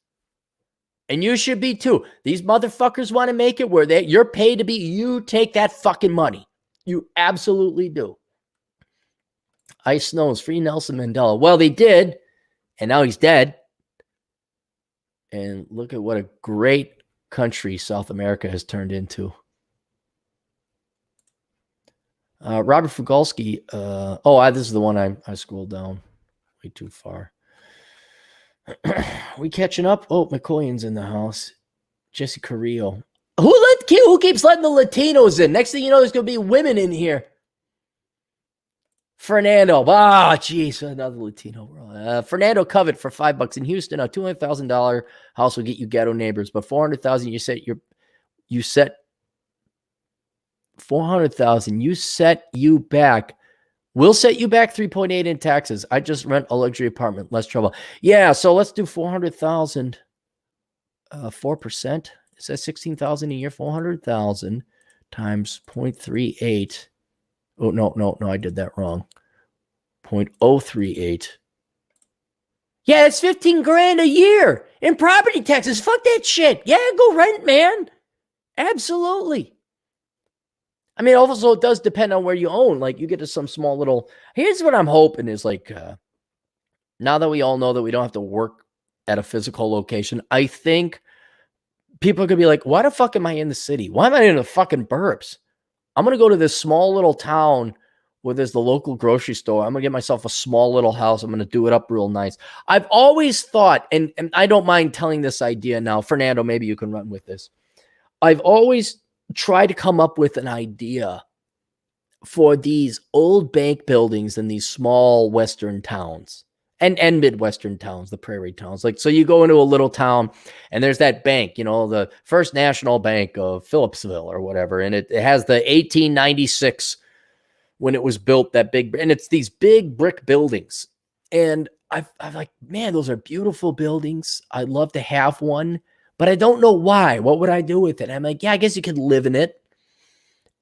And you should be too. These motherfuckers want to make it where you're paid to be. You take that fucking money. You absolutely do. Ice Snows, free Nelson Mandela. Well, they did, and now he's dead. And look at what a great country South America has turned into. Robert Fugalski. This is the one I scrolled down way too far. We catching up? Oh, McCoyan's in the house. Jesse Carrillo. Who keeps letting the Latinos in? Next thing you know, there's going to be women in here. Fernando. Jeez, another Latino. Fernando Covet for $5 in Houston. A $200,000 house will get you ghetto neighbors, but $400,000 you set 400,000. You set you back. We'll set you back 3.8 in taxes. I just rent a luxury apartment, less trouble. Yeah, so let's do 400,000. 4%. Is that 16,000 a year? 400,000 times 0.38. Oh, no, I did that wrong. 0.038. Yeah, it's 15 grand a year in property taxes. Fuck that shit. Yeah, go rent, man. Absolutely. I mean, also, it does depend on where you own. Like, you get to some small little... Here's what I'm hoping is, like, now that we all know that we don't have to work at a physical location, I think people are going to be like, why the fuck am I in the city? Why am I in the fucking burbs? I'm going to go to this small little town where there's the local grocery store. I'm going to get myself a small little house. I'm going to do it up real nice. I've always thought, and I don't mind telling this idea now. Fernando, maybe you can run with this. I've always tried to come up with an idea for these old bank buildings in these small Western towns and Midwestern towns, the prairie towns. Like, so you go into a little town and there's that bank, you know, the First National Bank of Phillipsville or whatever. And it has the 1896 when it was built, that big, and it's these big brick buildings. And I'm like, man, those are beautiful buildings. I'd love to have one, but I don't know why. What would I do with it? I'm like, yeah, I guess you could live in it.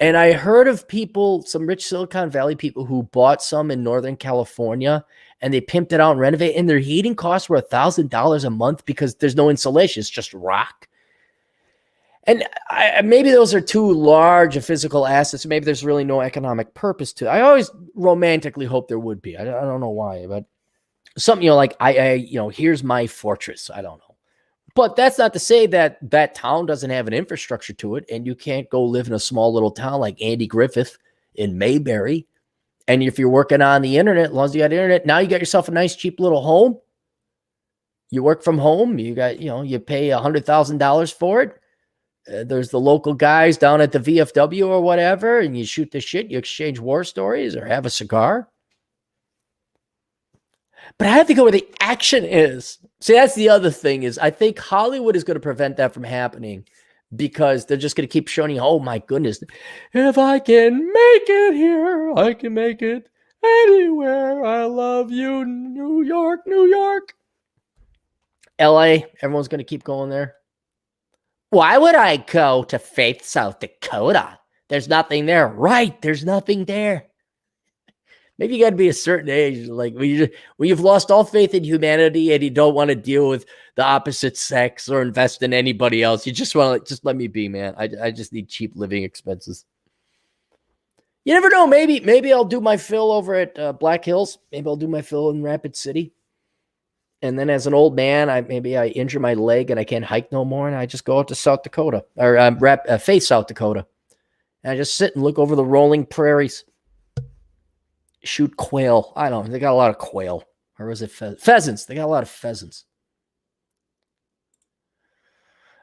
And I heard of people, some rich Silicon Valley people who bought some in Northern California and they pimped it out and renovated, and their heating costs were $1,000 a month because there's no insulation. It's just rock. And maybe those are too large of physical assets. Maybe there's really no economic purpose to it. I always romantically hope there would be. I don't know why, but something, you know, like here's my fortress. I don't know. But that's not to say that that town doesn't have an infrastructure to it, and you can't go live in a small little town like Andy Griffith in Mayberry. And if you're working on the internet, as long as you got internet, now you got yourself a nice, cheap little home. You work from home. You got, you pay $100,000 for it. There's the local guys down at the VFW or whatever, and you shoot the shit. You exchange war stories or have a cigar. But I have to go where the action is. See, that's the other thing is I think Hollywood is going to prevent that from happening because they're just going to keep showing you, oh my goodness, if I can make it here, I can make it anywhere. I love you, New York, New York. LA, everyone's going to keep going there. Why would I go to Faith, South Dakota? There's nothing there. Right, there's nothing there. Maybe you got to be a certain age, like when you've lost all faith in humanity and you don't want to deal with the opposite sex or invest in anybody else. You just want to just let me be, man. I just need cheap living expenses. You never know. Maybe I'll do my fill over at Black Hills. Maybe I'll do my fill in Rapid City. And then as an old man, I injure my leg and I can't hike no more. And I just go out to South Dakota or Faith, South Dakota. And I just sit and look over the rolling prairies. Shoot quail. I don't know. They got a lot of quail. Or was it pheasants? They got a lot of pheasants.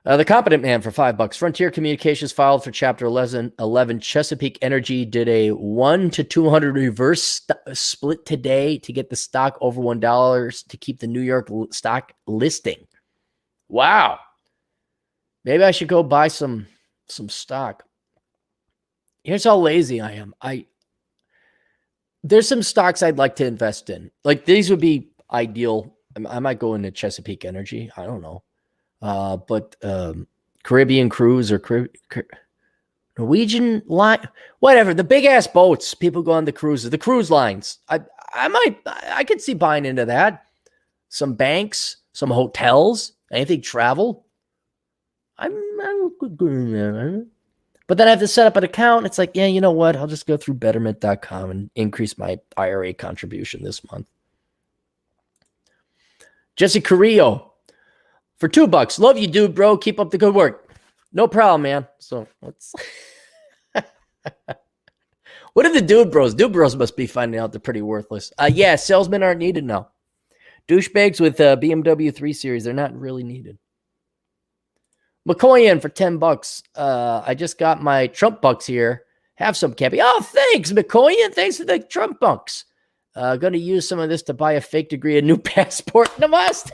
The Competent Man for $5. Frontier Communications filed for Chapter 11. Chesapeake Energy did a 1 to 200 reverse split today to get the stock over $1 to keep the New York stock listing. Wow. Maybe I should go buy some stock. Here's how lazy I am. There's some stocks I'd like to invest in. Like these would be ideal. I might go into Chesapeake Energy. I don't know. But Caribbean Cruise or Norwegian line, whatever. The big ass boats. People go on the cruises. The cruise lines. I could see buying into that. Some banks, some hotels, anything travel. I'm good. But then I have to set up an account. It's like, yeah, you know what? I'll just go through betterment.com and increase my IRA contribution this month. Jesse Carrillo for $2. Love you, dude, bro. Keep up the good work. No problem, man. So let's. What are the dude bros? Dude bros must be finding out they're pretty worthless. Yeah, salesmen aren't needed now. Douchebags with BMW 3 Series, they're not really needed. McCoyan for $10. I just got my Trump bucks here. Have some, Cappy. Oh, thanks, McCoyan. Thanks for the Trump bucks. Going to use some of this to buy a fake degree, a new passport. Namaste.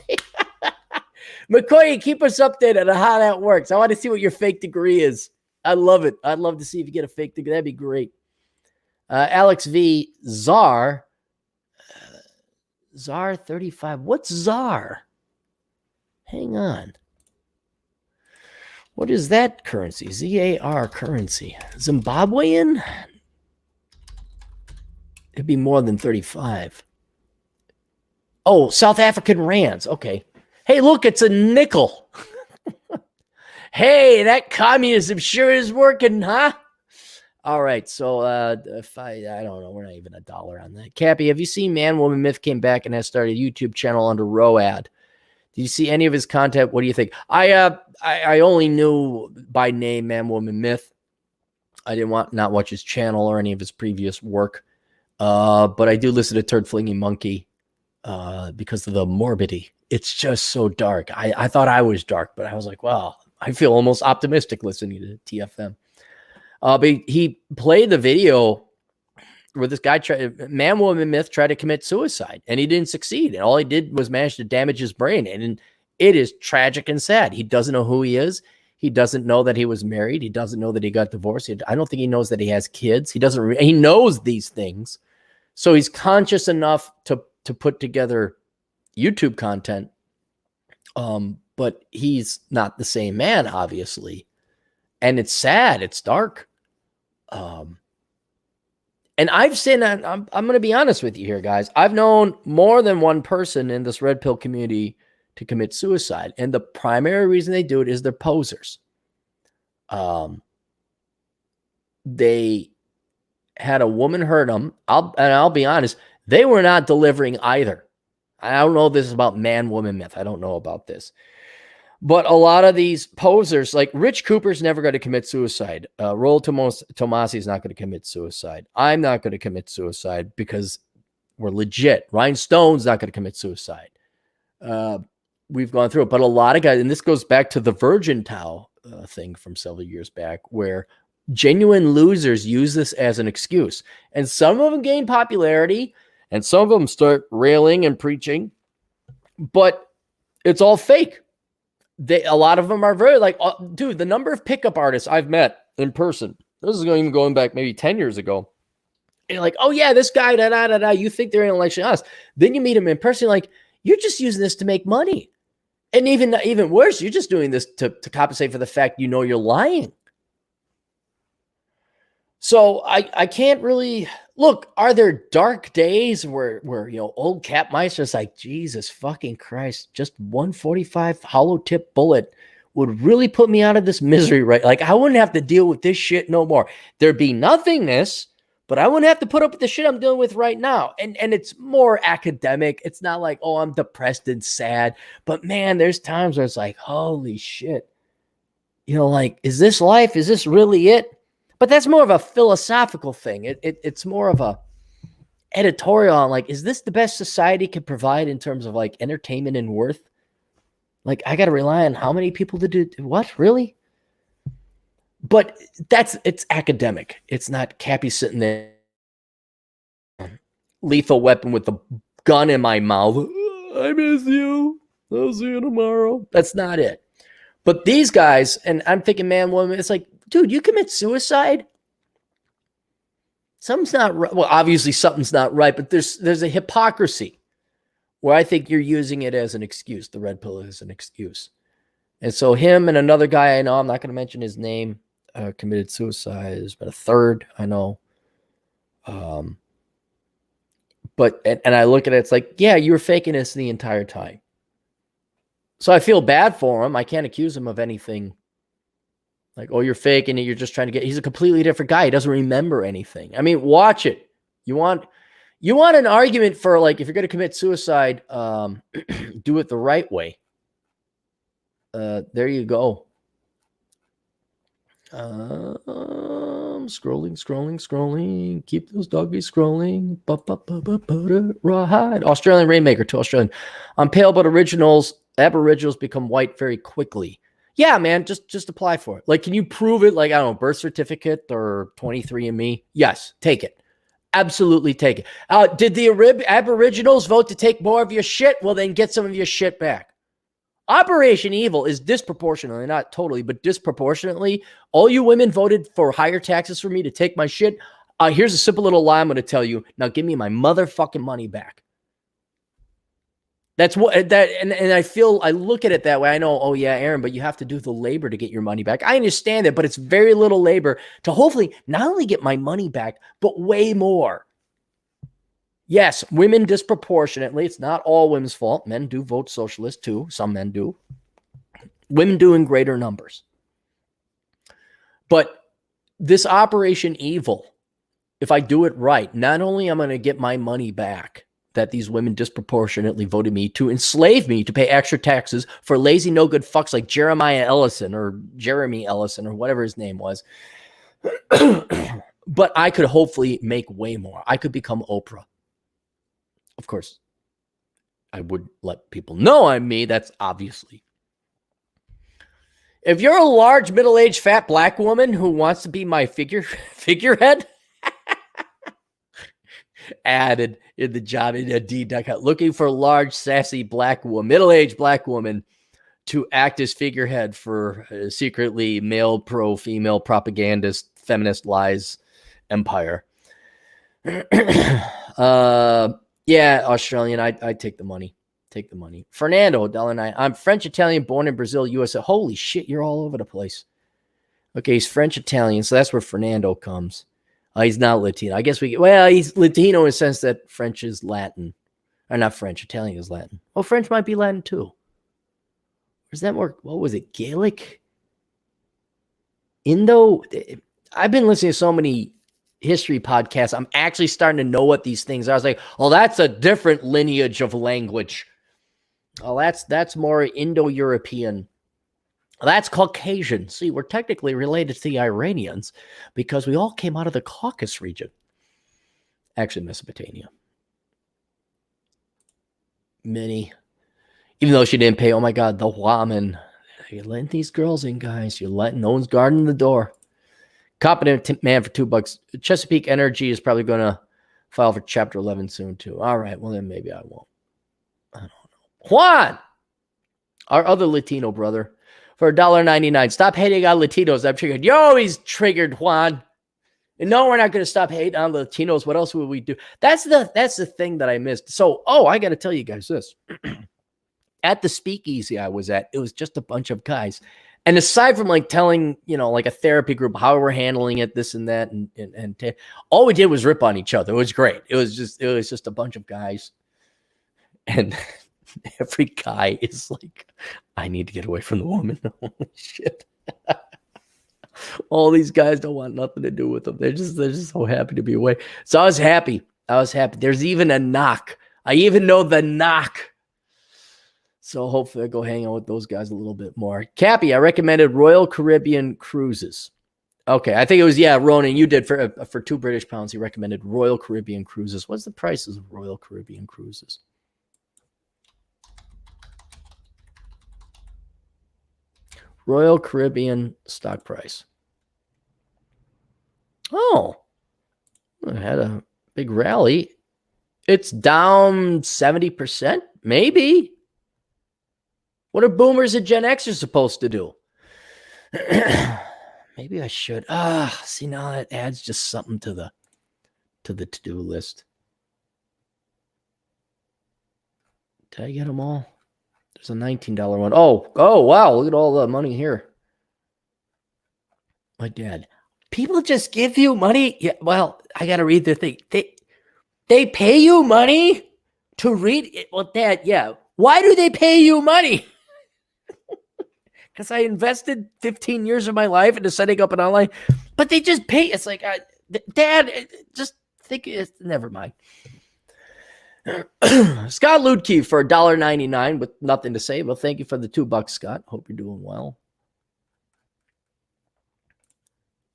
McCoyan, keep us updated on how that works. I want to see what your fake degree is. I love it. I'd love to see if you get a fake degree. That'd be great. Alex V. Czar. Czar 35. What's Czar? Hang on. What is that currency? ZAR currency. Zimbabwean? It'd be more than 35. Oh, South African rands. Okay. Hey, look, it's a nickel. Hey, that communism sure is working, huh? All right, so if I don't know, we're not even $1 on that. Cappy, have you seen Man Woman Myth came back and has started a YouTube channel under ROAD? Did you see any of his content? What do you think? I only knew by name Man Woman Myth. I didn't not watch his channel or any of his previous work. But I do listen to Turd Flinging Monkey because of the morbidity. It's just so dark. I thought I was dark, but I was like, wow, I feel almost optimistic listening to TFM. But he played the video where this guy Man Woman Myth tried to commit suicide, and he didn't succeed. And all he did was manage to damage his brain. And it is tragic and sad. He doesn't know who he is. He doesn't know that he was married. He doesn't know that he got divorced. I don't think he knows that he has kids. He doesn't. He knows these things, so he's conscious enough to put together YouTube content. But he's not the same man, obviously, and it's sad. It's dark. And I've seen, I'm going to be honest with you here, guys. I've known more than one person in this red pill community to commit suicide. And the primary reason they do it is they're posers. They had a woman hurt them. I'll be honest, they were not delivering either. I don't know if this is about man-woman myth. I don't know about this. But a lot of these posers, like Rich Cooper's never going to commit suicide. Roll Tomasi is not going to commit suicide. I'm not going to commit suicide because we're legit. Ryan Stone's not going to commit suicide. We've gone through it. But a lot of guys, and this goes back to the Virgin Towel thing from several years back, where genuine losers use this as an excuse. And some of them gain popularity, and some of them start railing and preaching. But it's all fake. A lot of them are very like, dude, the number of pickup artists I've met in person, this is going back maybe 10 years ago. And you're like, oh yeah, this guy, you think they're intellectually honest. Then you meet him in person, like, you're just using this to make money. And even worse, you're just doing this to compensate for the fact you know you're lying. So I can't really look. Are there dark days where old Capmeister's like, Jesus fucking Christ, just 145 hollow tip bullet would really put me out of this misery, right? Like I wouldn't have to deal with this shit no more. There'd be nothingness, but I wouldn't have to put up with the shit I'm dealing with right now. And it's more academic. It's not like, oh, I'm depressed and sad. But man, there's times where it's like, holy shit. Like, is this life? Is this really it? But that's more of a philosophical thing. It's more of a editorial on like, is this the best society can provide in terms of like entertainment and worth? Like, I got to rely on how many people to do what? Really? But it's academic. It's not Cappy sitting there, Lethal Weapon with the gun in my mouth. I miss you. I'll see you tomorrow. That's not it. But these guys, and I'm thinking, man, woman, it's like, dude, you commit suicide? Something's not right. Well, obviously something's not right, but there's a hypocrisy where I think you're using it as an excuse. The red pill is an excuse. And so him and another guy I know, I'm not going to mention his name, committed suicide. There's been a third, I know. But, and I look at it, it's like, yeah, you were faking this the entire time. So I feel bad for him. I can't accuse him of anything. Like, oh, you're faking it. You're just trying to get, he's a completely different guy. He doesn't remember anything. I mean, watch it. You want an argument for, like, if you're going to commit suicide, do it the right way. There you go. Scrolling. Keep those doggies scrolling. Ride. Australian Rainmaker to Australian. I'm pale, but Aboriginals become white very quickly. Yeah, man, just apply for it. Like, can you prove it? Like, I don't know, birth certificate or 23andMe? Yes, take it. Absolutely take it. Did the Aboriginals vote to take more of your shit? Well, then get some of your shit back. Operation Evil is disproportionately, not totally, but disproportionately. All you women voted for higher taxes for me to take my shit. Here's a simple little lie I'm going to tell you. Now give me my motherfucking money back. That's what that, and I look at it that way. I know, oh yeah, Aaron, but you have to do the labor to get your money back. I understand it, but it's very little labor to hopefully not only get my money back, but way more. Yes, women disproportionately. It's not all women's fault. Men do vote socialist too. Some men do. Women do in greater numbers. But this Operation Evil, if I do it right, not only am I going to get my money back that these women disproportionately voted me to enslave me to pay extra taxes for lazy, no good fucks like Jeremy Ellison or whatever his name was. But I could hopefully make way more. I could become Oprah. Of course, I would let people know I'm me. That's obviously. If you're a large, middle-aged, fat black woman who wants to be my figurehead, added in the job in Indeed.com, looking for a large, sassy black woman, middle-aged black woman to act as figurehead for secretly male pro-female propagandist feminist lies empire. Yeah, Australian, I take the money. Take the money. Fernando, $1.09. I'm French Italian, born in Brazil, USA. Holy shit, you're all over the place. Okay, he's French Italian, so that's where Fernando comes. He's not Latino. I guess he's Latino in the sense that French is Latin. Or not French, Italian is Latin. Oh, French might be Latin too. Or is that more, what was it, Gaelic? Indo? I've been listening to so many history podcasts. I'm actually starting to know what these things are. I was like, oh, that's a different lineage of language. Oh, that's more Indo-European. That's Caucasian. See, we're technically related to the Iranians because we all came out of the Caucasus region. Actually, Mesopotamia. Minnie. Even though she didn't pay, oh my God, the woman. You're letting these girls in, guys. You're letting, no one's guarding the door. Competent man for $2. Chesapeake Energy is probably going to file for Chapter 11 soon, too. All right, well, then maybe I won't. I don't know. Juan, our other Latino brother, for $1.99. Stop hating on Latinos. I'm triggered. You're always triggered, Juan. And no, we're not going to stop hating on Latinos. What else would we do? That's the thing that I missed. So, I got to tell you guys this. At the speakeasy I was at, it was just a bunch of guys. And aside from like telling, like a therapy group how we're handling it, this and that, and all we did was rip on each other. It was great. It was just a bunch of guys. And every guy is like, I need to get away from the woman. Holy shit. All these guys don't want nothing to do with them. They're just so happy to be away. So I was happy. There's even a knock. I even know the knock. So hopefully I go hang out with those guys a little bit more. Cappy, I recommended Royal Caribbean Cruises. Okay, I think it was, Ronan, you did for £2 he recommended Royal Caribbean Cruises. What's the prices of Royal Caribbean Cruises? Royal Caribbean stock price. Oh, I had a big rally. It's down 70%, maybe. What are boomers and Gen Xers supposed to do? Maybe I should. See, now that adds just something to the to-do list. Did I get them all? There's a $19 one. Oh, wow. Look at all the money here. My dad. People just give you money. Yeah, well, I got to read their thing. They pay you money to read it? Well, Dad, yeah. Why do they pay you money? Because I invested 15 years of my life into setting up an online, but they just pay. It's like, Dad, just think it's, never mind. Scott Ludke for $1.99 with nothing to say. Well, thank you for the $2, Scott. Hope you're doing well.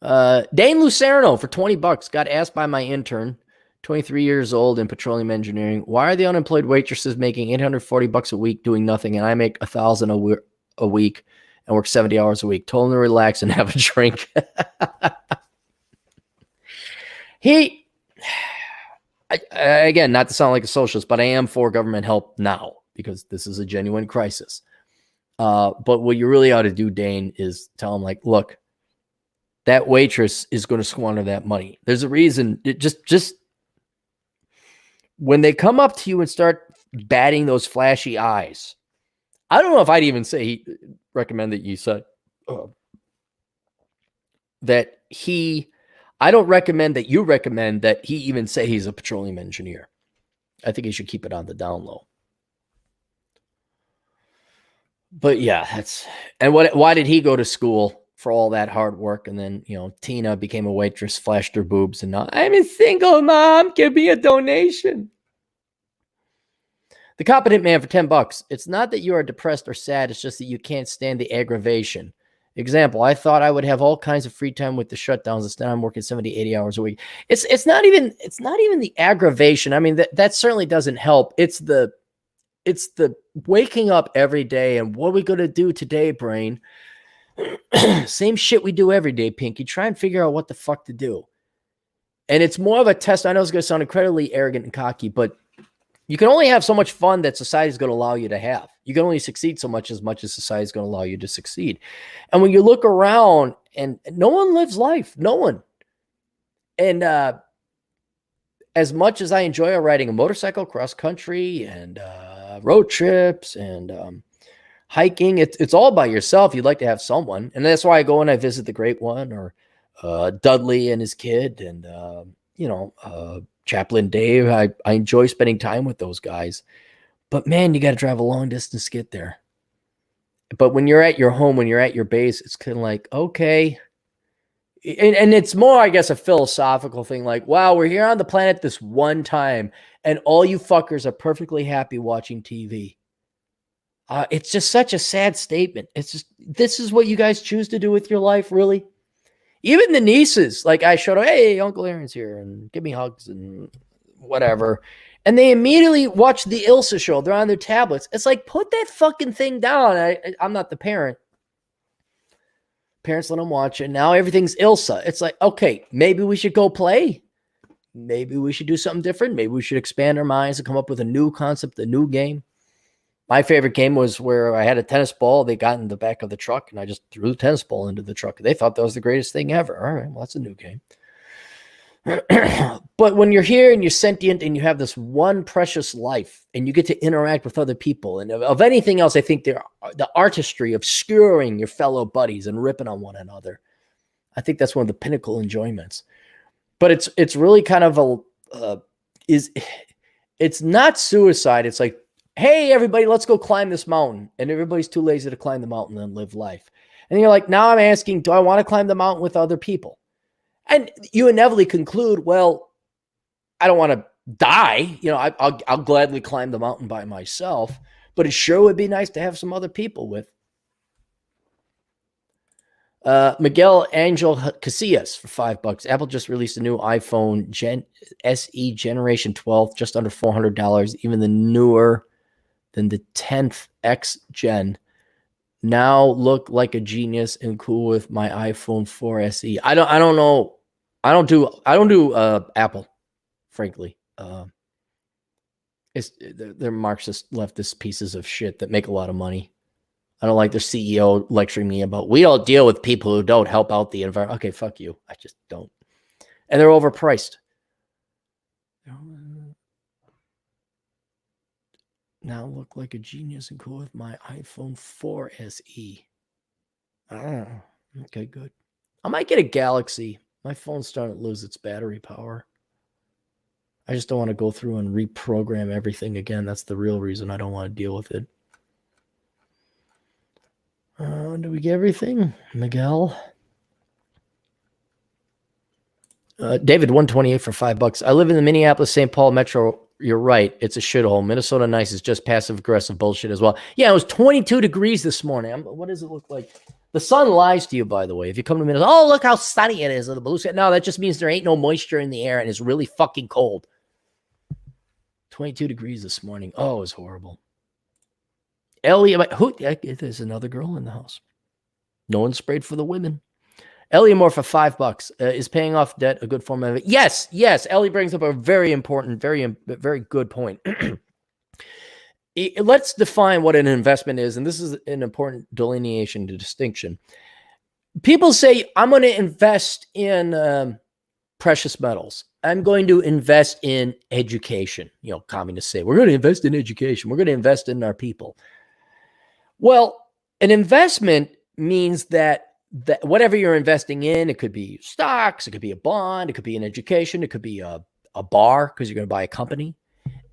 Dane Lucerno for $20 got asked by my intern, 23 years old in petroleum engineering, why are the unemployed waitresses making $840 a week doing nothing, and I make $1,000 a week and work 70 hours a week? Told him to relax and have a drink. Again, not to sound like a socialist, but I am for government help now because this is a genuine crisis. But what you really ought to do, Dane, is tell him, like, look, that waitress is going to squander that money. There's a reason. Just when they come up to you and start batting those flashy eyes, I don't know if I'd even say recommend that you said that he. I don't recommend that you recommend that he even say he's a petroleum engineer. I think he should keep it on the down low. But yeah, why did he go to school for all that hard work? And then, Tina became a waitress, flashed her boobs, and now I'm a single mom. Give me a donation. The Competent Man for $10. It's not that you are depressed or sad. It's just that you can't stand the aggravation. Example, I thought I would have all kinds of free time with the shutdowns. Instead, I'm working 70, 80 hours a week. It's not even the aggravation. I mean, that certainly doesn't help. It's the waking up every day and what are we going to do today, brain? Same shit we do every day, Pinky. Try and figure out what the fuck to do. And it's more of a test. I know it's going to sound incredibly arrogant and cocky, but you can only have so much fun that society is going to allow you to have. You can only succeed so much as society is going to allow you to succeed. And when you look around, and no one lives life, no one. And as much as I enjoy riding a motorcycle, cross country, and road trips, and hiking, it's all by yourself. You'd like to have someone, and that's why I go and I visit the Great One, or Dudley and his kid, and Chaplain Dave. I enjoy spending time with those guys. But man, you got to drive a long distance to get there. But when you're at your home, when you're at your base, it's kind of like, okay. And it's more, I guess, a philosophical thing. Like, wow, we're here on the planet this one time, and all you fuckers are perfectly happy watching TV. It's just such a sad statement. It's just, this is what you guys choose to do with your life, really? Even the nieces, like I showed them, hey, Uncle Aaron's here, and give me hugs and whatever. And they immediately watch the Ilsa show. They're on their tablets. It's like, put that fucking thing down. I'm not the parent. Parents let them watch it. Now everything's Ilsa. It's like, okay, maybe we should go play. Maybe we should do something different. Maybe we should expand our minds and come up with a new concept, a new game. My favorite game was where I had a tennis ball. They got in the back of the truck, and I just threw the tennis ball into the truck. They thought that was the greatest thing ever. All right, well, that's a new game. But when you're here and you're sentient and you have this one precious life and you get to interact with other people, and of anything else, I think the artistry of skewering your fellow buddies and ripping on one another, I think that's one of the pinnacle enjoyments. But it's really kind of it's not suicide. It's like, hey, everybody, let's go climb this mountain. And everybody's too lazy to climb the mountain and live life. And you're like, now I'm asking, do I want to climb the mountain with other people? And you inevitably conclude, well, I don't want to die. I'll gladly climb the mountain by myself, but it sure would be nice to have some other people with. Miguel Angel Casillas for $5. Apple just released a new iPhone SE Generation 12, just under $400, even the newer than the 10th X Gen. Now look like a genius and cool with my iPhone 4 SE. I don't know. I don't do Apple, frankly. They're Marxist leftist pieces of shit that make a lot of money. I don't like their CEO lecturing me about, we don't deal with people who don't help out the environment. Okay, fuck you. I just don't. And they're overpriced. Now look like a genius and cool with my iPhone 4 SE. Okay, good. I might get a Galaxy. My phone's starting to lose its battery power. I just don't want to go through and reprogram everything again. That's the real reason I don't want to deal with it. Do we get everything? Miguel? David, 128 for $5. I live in the Minneapolis, St. Paul metro. You're right. It's a shithole. Minnesota nice is just passive aggressive bullshit as well. Yeah, it was 22 degrees this morning. What does it look like? The sun lies to you, by the way. If you come to Minnesota, oh, look how sunny it is in the blue sky. No, that just means there ain't no moisture in the air and it's really fucking cold. 22 degrees this morning. Oh, it was horrible. Elliot, there's another girl in the house. No one sprayed for the women. Ellie Moore for $5. Is paying off debt a good form of it? Yes, yes. Ellie brings up a very important, very good point. Let's define what an investment is, and this is an important delineation to distinction. People say, I'm going to invest in precious metals. I'm going to invest in education. You know, communists say, we're going to invest in education. We're going to invest in our people. Well, an investment means that whatever you're investing in, it could be stocks, it could be a bond, it could be an education, it could be a bar because you're going to buy a company.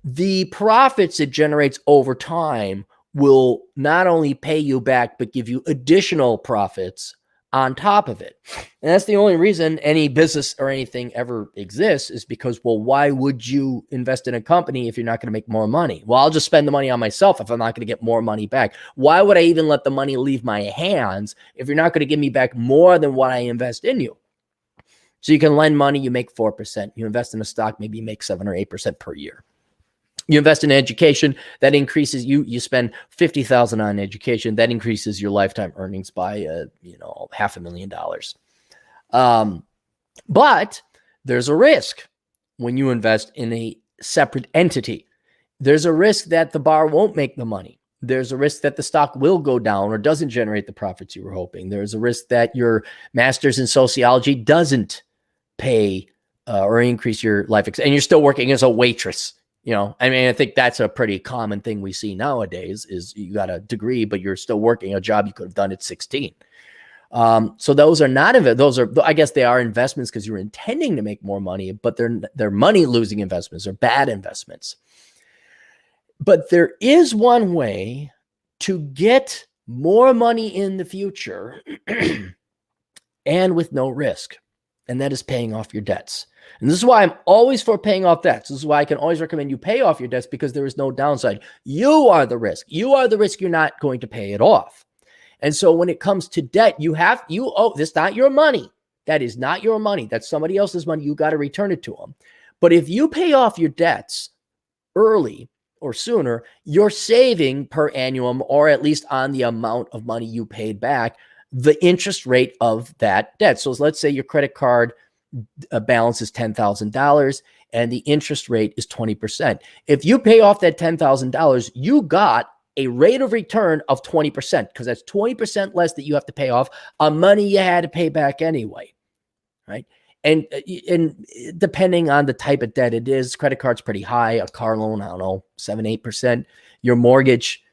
The profits it generates over time will not only pay you back, but give you additional profits on top of it. And that's the only reason any business or anything ever exists, is because, well, why would you invest in a company if you're not going to make more money? Well, I'll just spend the money on myself if I'm not going to get more money back. Why would I even let the money leave my hands if you're not going to give me back more than what I invest in you? So you can lend money, you make 4%. You invest in a stock, maybe you make 7 or 8% per year. You invest in education, that increases you spend $50,000 on education, that increases your lifetime earnings by $500,000. But there's a risk when you invest in a separate entity. There's a risk that the bar won't make the money. There's a risk that the stock will go down or doesn't generate the profits you were hoping. There's a risk that your master's in sociology doesn't pay or increase your life, and you're still working as a waitress. You know, I mean, I think that's a pretty common thing we see nowadays, is you got a degree, but you're still working a job you could have done at 16. So those are not, I guess they are investments because you're intending to make more money, but they're money losing investments. They're bad investments. But there is one way to get more money in the future and with no risk, and that is paying off your debts. And this is why I'm always for paying off debts. This is why I can always recommend you pay off your debts, because there is no downside. You are the risk. You are the risk you're not going to pay it off. And so when it comes to debt, you owe this, not your money. That is not your money. That's somebody else's money. You got to return it to them. But if you pay off your debts early or sooner, you're saving per annum, or at least on the amount of money you paid back, the interest rate of that debt. So let's say your credit card balance is $10,000 and the interest rate is 20%. If you pay off that $10,000, you got a rate of return of 20%, because that's 20% less that you have to pay off on money you had to pay back anyway, right? And depending on the type of debt it is, credit card's pretty high. A car loan, I don't know, 7-8%. Your mortgage,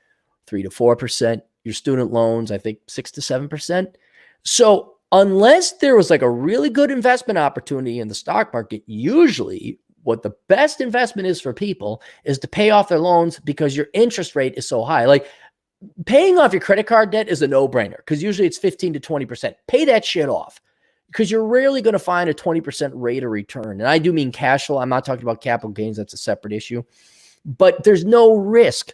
3 to 4%. Your student loans, I think 6 to 7%. So unless there was like a really good investment opportunity in the stock market, usually what the best investment is for people is to pay off their loans, because your interest rate is so high. Like paying off your credit card debt is a no-brainer, because usually it's 15 to 20%. Pay that shit off, because you're rarely going to find a 20% rate of return. And I do mean cash flow. I'm not talking about capital gains. That's a separate issue. But there's no risk.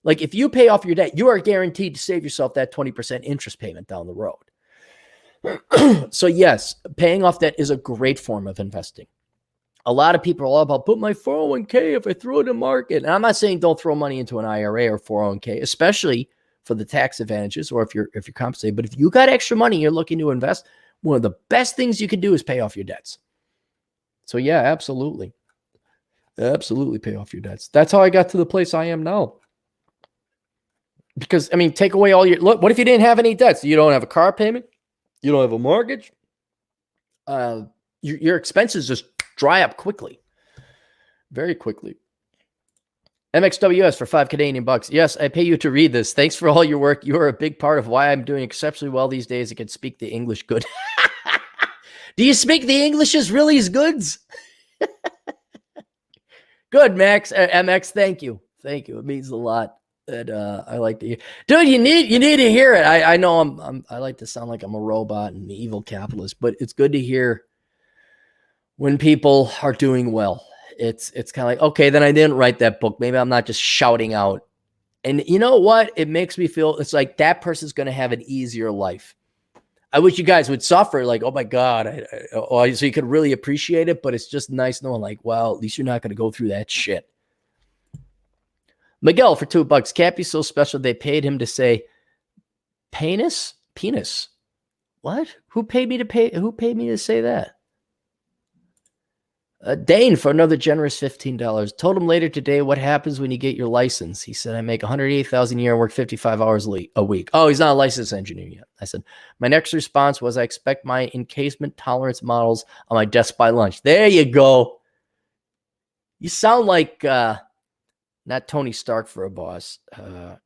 Like if you pay off your debt, you are guaranteed to save yourself that 20% interest payment down the road. So yes, paying off debt is a great form of investing. A lot of people are all about, put my 401k if I throw it in the market. And I'm not saying don't throw money into an IRA or 401k, especially for the tax advantages, or if you're compensated. But if you got extra money you're looking to invest, one of the best things you can do is pay off your debts. So yeah, absolutely. Absolutely pay off your debts. That's how I got to the place I am now. Because, I mean, take away all your, look, what if you didn't have any debts? You don't have a car payment. You don't have a mortgage. Your expenses just dry up quickly. Very quickly. MXWS for 5 Canadian bucks. Yes, I pay you to read this. Thanks for all your work. You are a big part of why I'm doing exceptionally well these days. I can speak the English good. Do you speak the English as really as goods? Good, Max. MX, thank you. Thank you. It means a lot. And I like to hear. Dude, you need to hear it. I know I like to sound like I'm a robot and the evil capitalist, but it's good to hear when people are doing well. It's kind of like, okay, then I didn't write that book. Maybe I'm not just shouting out. And you know what? It makes me feel it's like that person's going to have an easier life. I wish you guys would suffer like, oh my God, so you could really appreciate it. But it's just nice knowing like, well, at least you're not going to go through that shit. Miguel for $2. Cappy's so special they paid him to say penis. What? Who paid me to say that? Dane for another generous $15. Told him later today what happens when you get your license. He said, I make $180,000 a year and work 55 hours a week. Oh, he's not a licensed engineer yet. I said, my next response was, I expect my encasement tolerance models on my desk by lunch. There you go. You sound like not Tony Stark for a boss.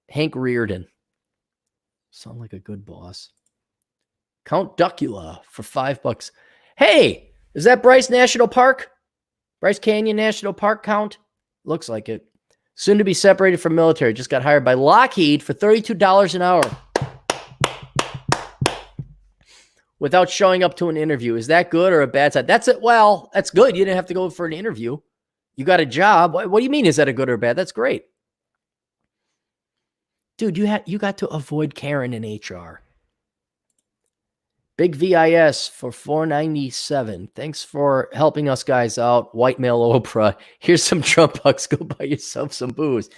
Hank Reardon. Sound like a good boss. Count Duckula for $5. Hey, is that Bryce National Park? Bryce Canyon National Park count? Looks like it. Soon to be separated from military. Just got hired by Lockheed for $32 an hour. Without showing up to an interview. Is that good or a bad side? That's it. Well, that's good. You didn't have to go for an interview. You got a job. What do you mean? Is that a good or bad? That's great. Dude, you got to avoid Karen in HR. Big VIS for $4.97. Thanks for helping us guys out. White male Oprah. Here's some Trump bucks. Go buy yourself some booze.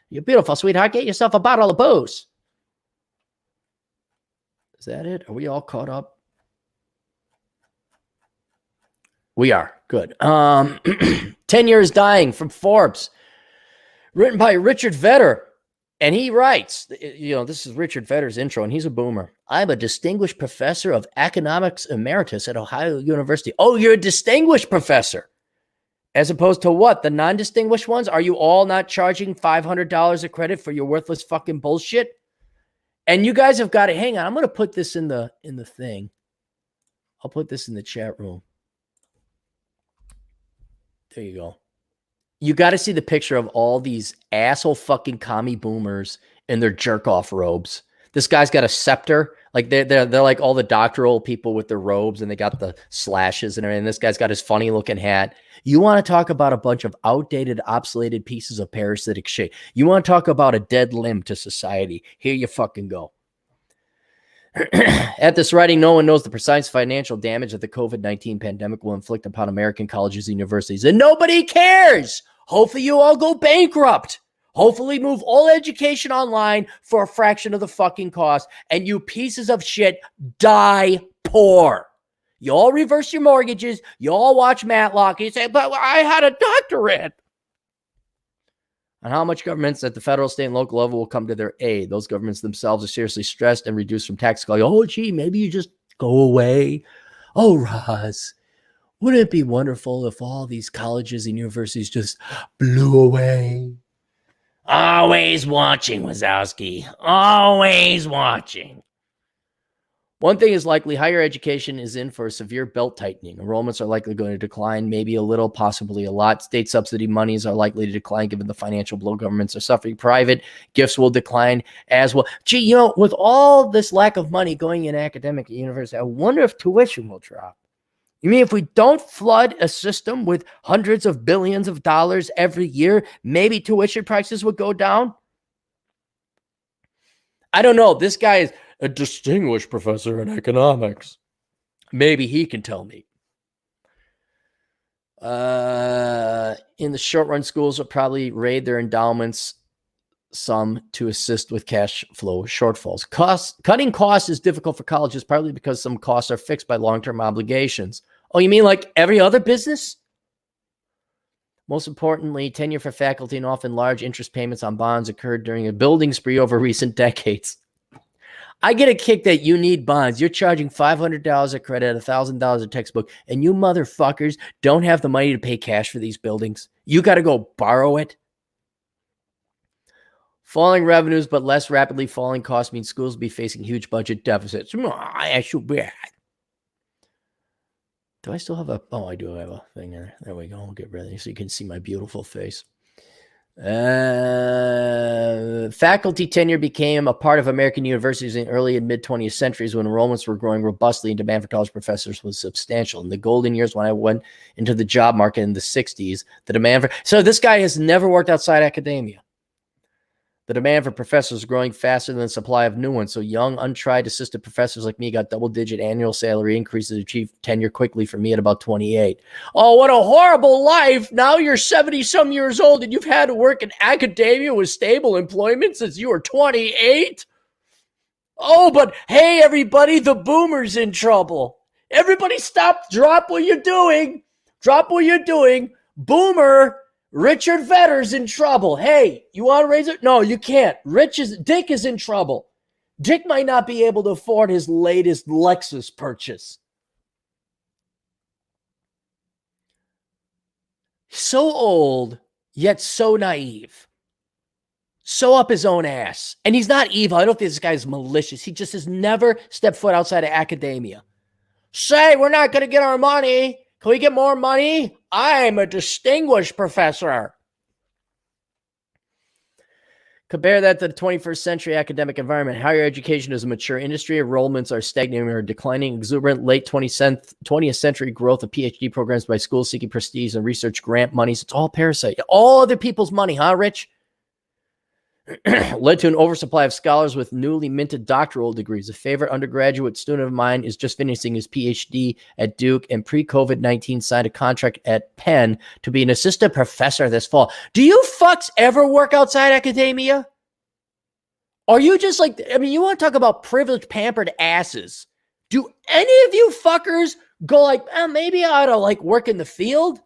You're beautiful, sweetheart. Get yourself a bottle of booze. Is that it? Are we all caught up? We are. Good. 10 Years Dying from Forbes. Written by Richard Vedder. And he writes, this is Richard Vedder's intro, and he's a boomer. I'm a distinguished professor of economics emeritus at Ohio University. Oh, you're a distinguished professor. As opposed to what? The non-distinguished ones? Are you all not charging $500 a credit for your worthless fucking bullshit? And you guys have got to, hang on, I'm going to put this in the thing. I'll put this in the chat room. There you go. You got to see the picture of all these asshole fucking commie boomers in their jerk off robes. This guy's got a scepter. Like they're like all the doctoral people with their robes and they got the slashes and everything. This guy's got his funny looking hat. You want to talk about a bunch of outdated, obsoleted pieces of parasitic shit. You want to talk about a dead limb to society. Here you fucking go. At this writing, no one knows the precise financial damage that the COVID-19 pandemic will inflict upon American colleges and universities, and nobody cares. Hopefully you all go bankrupt. Hopefully move all education online for a fraction of the fucking cost, and you pieces of shit die poor. You all reverse your mortgages. You all watch Matlock. You say, but I had a doctorate. On how much governments at the federal, state, and local level will come to their aid. Those governments themselves are seriously stressed and reduced from tax collection. Oh, gee, maybe you just go away. Oh, Roz, wouldn't it be wonderful if all these colleges and universities just blew away? Always watching, Wazowski. Always watching. One thing is likely, higher education is in for a severe belt tightening. Enrollments are likely going to decline, maybe a little, possibly a lot. State subsidy monies are likely to decline given the financial blow governments are suffering. Private gifts will decline as well. Gee, with all this lack of money going in academic at university, I wonder if tuition will drop. You mean if we don't flood a system with hundreds of billions of dollars every year, maybe tuition prices would go down? I don't know. This guy is a distinguished professor in economics. Maybe he can tell me. In the short run, schools will probably raid their endowments some to assist with cash flow shortfalls. Cutting costs is difficult for colleges, partly because some costs are fixed by long-term obligations. Oh, you mean like every other business? Most importantly, tenure for faculty and often large interest payments on bonds occurred during a building spree over recent decades. I get a kick that you need bonds. You're charging $500 a credit, $1,000 a textbook, and you motherfuckers don't have the money to pay cash for these buildings. You got to go borrow it. Falling revenues, but less rapidly falling costs means schools will be facing huge budget deficits. I should be. Do I still have a, oh, I do have a thing there. There we go. I'll get rid of it so you can see my beautiful face. Faculty tenure became a part of American universities in early and mid 20th centuries when enrollments were growing robustly and demand for college professors was substantial. In the golden years when I went into the job market in the 60s, the demand for, so this guy has never worked outside academia. The demand for professors is growing faster than the supply of new ones. So young, untried assistant professors like me got double-digit annual salary increases to achieve tenure quickly for me at about 28. Oh, what a horrible life. Now you're 70-some years old and you've had to work in academia with stable employment since you were 28? Oh, but hey, everybody, the boomer's in trouble. Everybody stop, drop what you're doing. Drop what you're doing. Boomer, Richard Vedder's in trouble. Hey, you want to raise it? No, you can't. Dick is in trouble. Dick might not be able to afford his latest Lexus purchase. So old, yet so naive. So up his own ass. And he's not evil. I don't think this guy's malicious. He just has never stepped foot outside of academia. Say, we're not going to get our money. Can we get more money? I'm a distinguished professor. Compare that to the 21st century academic environment. Higher education is a mature industry. Enrollments are stagnating or declining. Exuberant late 20th century growth of PhD programs by schools seeking prestige and research grant monies. It's all parasite. All other people's money, huh, Rich? Led to an oversupply of scholars with newly minted doctoral degrees. A favorite undergraduate student of mine is just finishing his PhD at Duke and pre-COVID-19 signed a contract at Penn to be an assistant professor this fall. Do you fucks ever work outside academia? Are you just like, I mean, you want to talk about privileged, pampered asses. Do any of you fuckers go like, maybe I ought to like work in the field?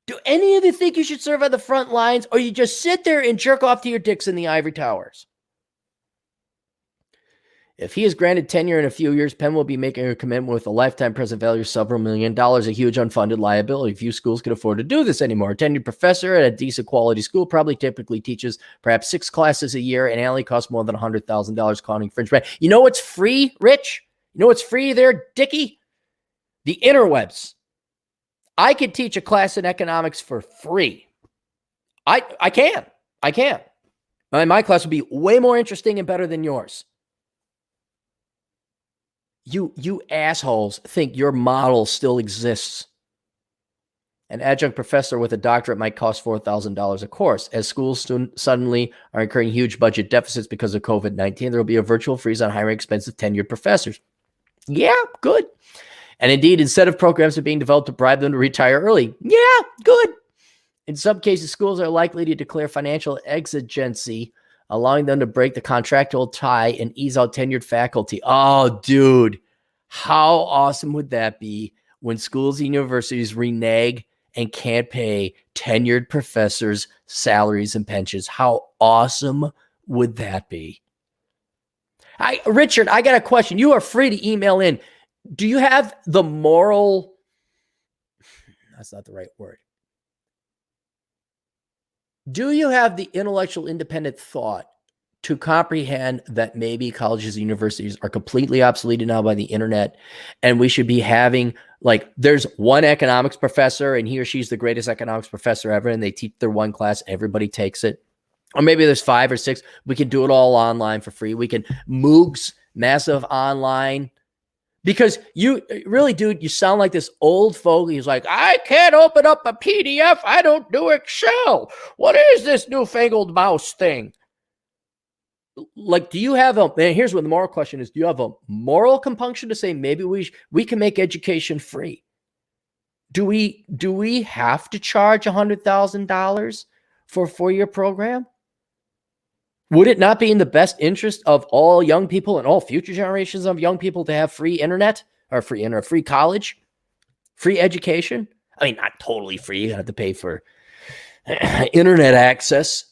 Do any of you think you should serve on the front lines, or you just sit there and jerk off to your dicks in the ivory towers? If he is granted tenure in a few years, Penn will be making a commitment with a lifetime present value of several $1 million, a huge unfunded liability. Few schools can afford to do this anymore. A tenured professor at a decent quality school probably typically teaches perhaps 6 classes a year and only costs more than $100,000 counting fringe rent. You know what's free, Rich? You know what's free there, Dickie? The interwebs. I could teach a class in economics for free. I can. My class would be way more interesting and better than yours. You assholes think your model still exists. An adjunct professor with a doctorate might cost $4,000 a course. As schools suddenly are incurring huge budget deficits because of COVID-19, there will be a virtual freeze on hiring expensive tenured professors. Yeah, good. And indeed, incentive programs are being developed to bribe them to retire early. Yeah, good. In some cases, schools are likely to declare financial exigency, allowing them to break the contractual tie and ease out tenured faculty. Oh, dude, how awesome would that be when schools and universities renege and can't pay tenured professors' salaries and pensions? How awesome would that be? Richard, I got a question. You are free to email in. Do you have the moral? That's not the right word. Do you have the intellectual independent thought to comprehend that maybe colleges and universities are completely obsoleted now by the internet, and we should be having, like, there's one economics professor and he or she's the greatest economics professor ever, and they teach their one class, everybody takes it. Or maybe there's 5 or 6. We can do it all online for free. We can MOOCs, massive online. Because you really, dude, you sound like this old fogey who's like, I can't open up a PDF. I don't do Excel. What is this newfangled mouse thing? Like, do you have and here's what the moral question is. Do you have a moral compunction to say maybe we can make education free? Do we have to charge $100,000 for a 4-year program? Would it not be in the best interest of all young people and all future generations of young people to have free internet or free college, free education? I mean, not totally free. You have to pay for internet access.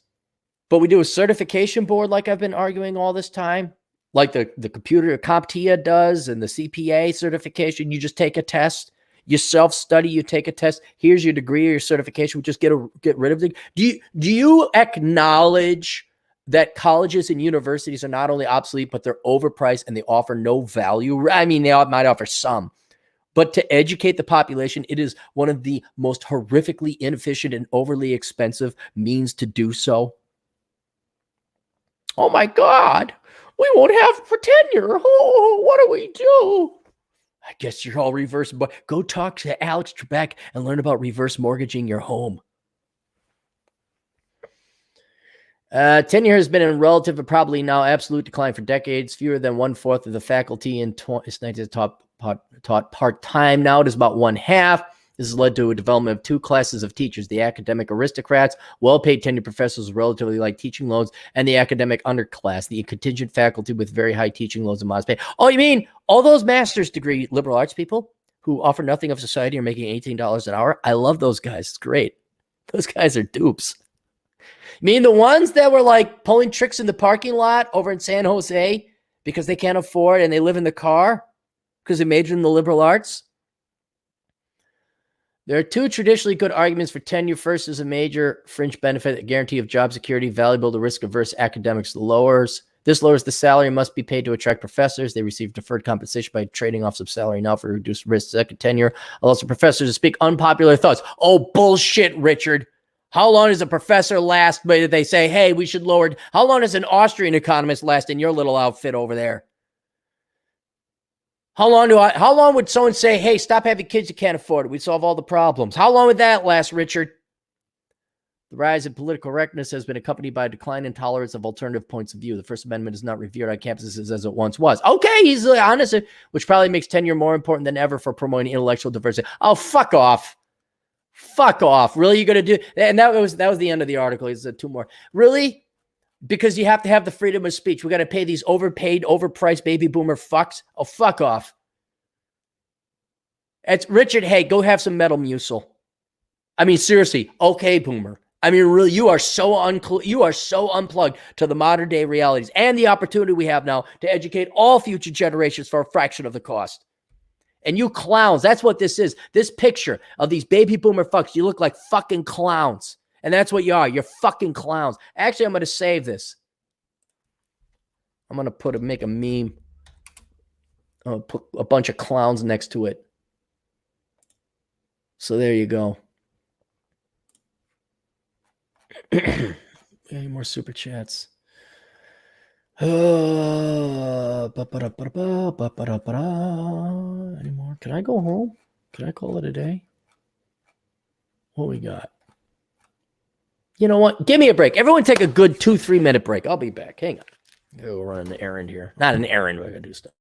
But we do a certification board like I've been arguing all this time, like the computer CompTIA does and the CPA certification. You just take a test. You self-study, you take a test. Here's your degree or your certification. We just get rid of it. Do you acknowledge that colleges and universities are not only obsolete, but they're overpriced and they offer no value? I mean, they might offer some, But to educate the population, it is one of the most horrifically inefficient and overly expensive means to do so. Oh my God, we won't have for tenure. Oh, what do we do? I guess you're all reverse. Go talk to Alex Trebek and learn about reverse mortgaging your home. Tenure has been in relative but probably now absolute decline for decades. Fewer than 1/4 of the faculty in 2019 taught part-time. Now it is about 1/2. This has led to a development of two classes of teachers: the academic aristocrats, well-paid tenured professors with relatively light teaching loads, and the academic underclass, the contingent faculty with very high teaching loads and modest pay. Oh, you mean all those master's degree liberal arts people who offer nothing of society are making $18 an hour? I love those guys. It's great. Those guys are dupes. I mean, the ones that were like pulling tricks in the parking lot over in San Jose because they can't afford and they live in the car because they majored in the liberal arts. There are two traditionally good arguments for tenure. First is a major fringe benefit, a guarantee of job security, valuable to risk-averse academics. This lowers the salary must be paid to attract professors. They receive deferred compensation by trading off some salary now for reduced risk second tenure. Allows the professors to speak unpopular thoughts. Oh, bullshit, Richard. How long does a professor last? But they say, hey, we should lower. How long does an Austrian economist last in your little outfit over there? How long would someone say, hey, stop having kids you can't afford it? We'd solve all the problems. How long would that last, Richard? The rise in political correctness has been accompanied by a decline in tolerance of alternative points of view. The First Amendment is not revered on campuses as it once was. Okay, he's honest, which probably makes tenure more important than ever for promoting intellectual diversity. Oh, fuck off. Fuck off. Really? You're going to do? And that was the end of the article. He said two more. Really? Because you have to have the freedom of speech. We got to pay these overpaid, overpriced baby boomer fucks. Oh, fuck off. It's Richard. Hey, go have some metal mucil. I mean, seriously. Okay, boomer. I mean, really, you are so unplugged to the modern day realities and the opportunity we have now to educate all future generations for a fraction of the cost. And you clowns, that's what this is. This picture of these baby boomer fucks, you look like fucking clowns. And that's what you are. You're fucking clowns. Actually, I'm going to save this. I'm going to make a meme. I'm going to put a bunch of clowns next to it. So there you go. Any more super chats? Any more? Can I go home? Can I call it a day? What we got? You know what? Give me a break. Everyone take a good 2-3 minute break. I'll be back. Hang on. I'm going to go run an errand here. Not an errand, but I got to do stuff.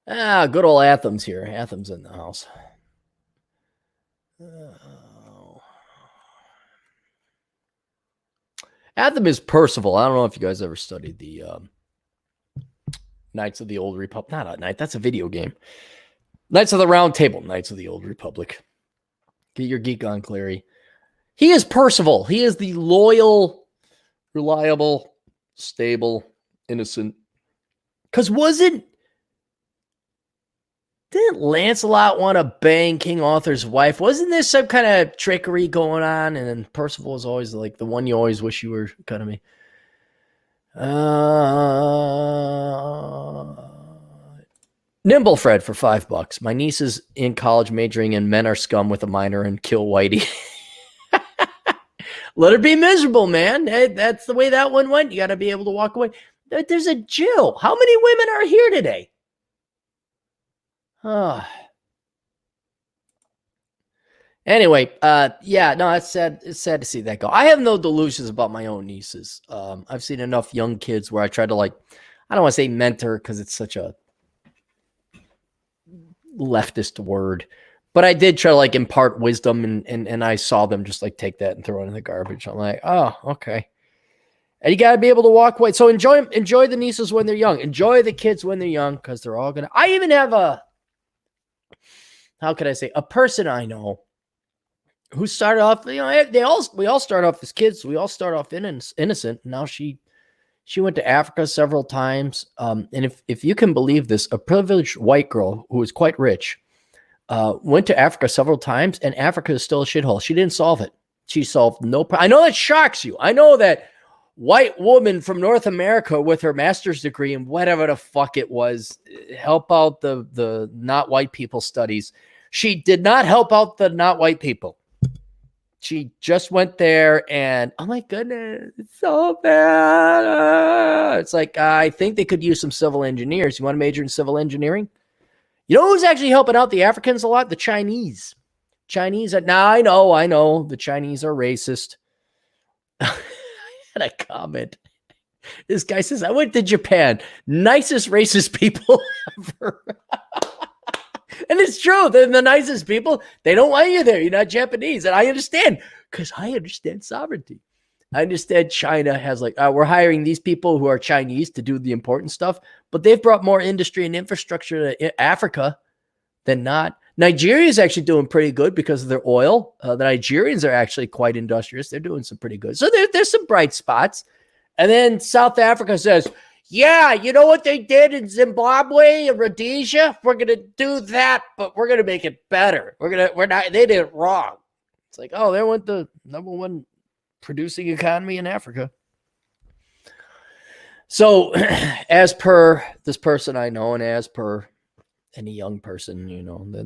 Ah, good old Atham's here. Atham's in the house. Atham is Percival. I don't know if you guys ever studied the Knights of the Old Republic. Not a night. That's a video game. Knights of the Round Table. Knights of the Old Republic. Get your geek on, Clary. He is Percival. He is the loyal, reliable, stable, innocent. Because didn't Lancelot want to bang King Arthur's wife? Wasn't there some kind of trickery going on? And then Percival was always like the one you always wish you were kind of me. Nimble Fred for $5. My niece is in college majoring in men are scum with a minor and kill Whitey. Let her be miserable, man. That's the way that one went. You got to be able to walk away. There's a Jill. How many women are here today? Anyway, yeah, no, it's sad. It's sad to see that go. I have no delusions about my own nieces. I've seen enough young kids where I try to I don't want to say mentor because it's such a leftist word, but I did try to impart wisdom and I saw them just take that and throw it in the garbage. I'm like, oh, okay. And you got to be able to walk away. So enjoy the nieces when they're young. Enjoy the kids when they're young because they're all going to. I even have how could I say, a person I know who started off, we all start off as kids. We all start off innocent. Now she went to Africa several times. And if you can believe this, a privileged white girl who was quite rich went to Africa several times, and Africa is still a shithole. She didn't solve it. She solved no problem. I know that shocks you. I know that white woman from North America with her master's degree in whatever the fuck it was, help out the not white people studies. She did not help out the not white people. She just went there and, oh my goodness, it's so bad. It's I think they could use some civil engineers. You want to major in civil engineering? You know who's actually helping out the Africans a lot? The Chinese. Now I know the Chinese are racist. I had a comment. This guy says, I went to Japan. Nicest racist people ever. And it's true. They're the nicest people. They don't want you there. You're not Japanese. And I understand because I understand sovereignty. I understand China has we're hiring these people who are Chinese to do the important stuff, but they've brought more industry and infrastructure to Africa than not. Nigeria is actually doing pretty good because of their oil. The Nigerians are actually quite industrious. They're doing some pretty good. So there's some bright spots. And then South Africa says, yeah, you know what they did in Zimbabwe and Rhodesia? We're going to do that, but we're going to make it better. They did it wrong. It's oh, there went the number one producing economy in Africa. So as per this person I know, and as per any young person,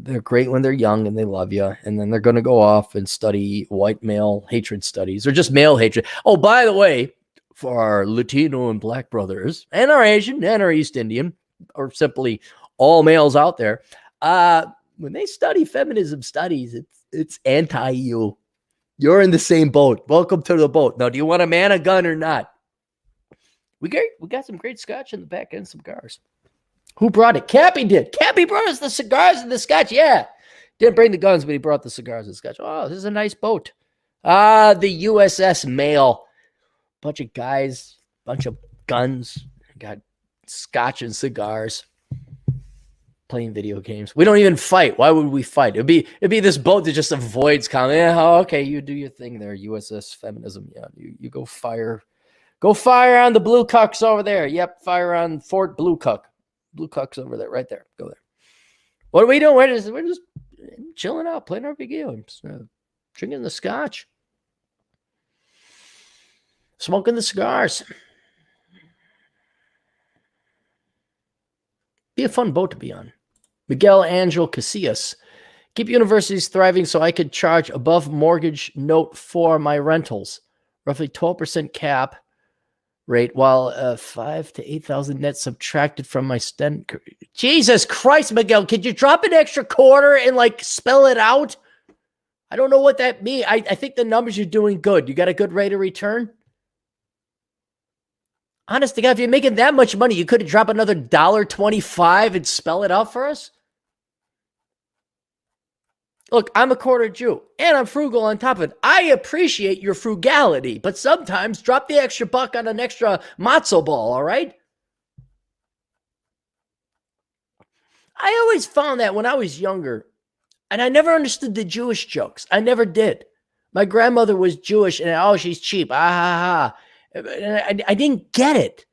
they're great when they're young and they love you. And then they're going to go off and study white male hatred studies or just male hatred. Oh, by the way, for our Latino and Black brothers and our Asian and our East Indian, or simply all males out there, when they study feminism studies, it's anti-you. You're in the same boat. Welcome to the boat. Now, do you want a man, a gun, or not? We got some great scotch in the back and some cigars. Who brought it? Cappy did. Cappy brought us the cigars and the scotch. Yeah. Didn't bring the guns, but he brought the cigars and scotch. Oh, this is a nice boat. The USS Mayle. Bunch of guys, bunch of guns, got scotch and cigars, playing video games. We don't even fight. Why would we fight? It'd be this boat that just avoids combat. Yeah, okay, you do your thing there, USS Feminism. Yeah, you go fire on the blue cucks over there. Yep, fire on Fort Blue Cuck. Blue cucks over there, right there. Go there. What are we doing? We're just chilling out, playing our video games, drinking the scotch. Smoking the cigars. Be a fun boat to be on. Miguel Angel Casillas. Keep universities thriving so I could charge above mortgage note for my rentals. Roughly 12% cap rate while 5 to 8,000 net subtracted from my stent. Jesus Christ, Miguel. Could you drop an extra quarter and spell it out? I don't know what that means. I think the numbers you're doing good. You got a good rate of return? Honest to God, if you're making that much money, you could drop another $1.25 and spell it out for us. Look, I'm a quarter Jew, and I'm frugal on top of it. I appreciate your frugality, but sometimes drop the extra buck on an extra matzo ball, all right? I always found that when I was younger, and I never understood the Jewish jokes. I never did. My grandmother was Jewish, and oh, she's cheap. Ah, ha, ha. And I didn't get it.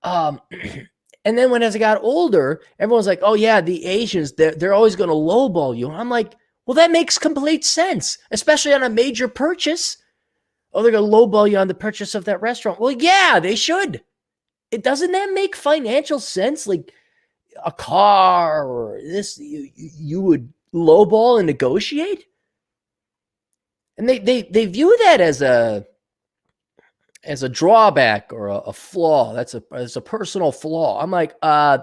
And then as I got older, everyone's like, oh, yeah, the Asians, they're always going to lowball you. I'm like, well, that makes complete sense, especially on a major purchase. Oh, they're going to lowball you on the purchase of that restaurant. Well, yeah, they should. Doesn't that make financial sense? Like a car or this, you would lowball and negotiate? And they view that as a drawback or a flaw. That's a personal flaw. I'm like,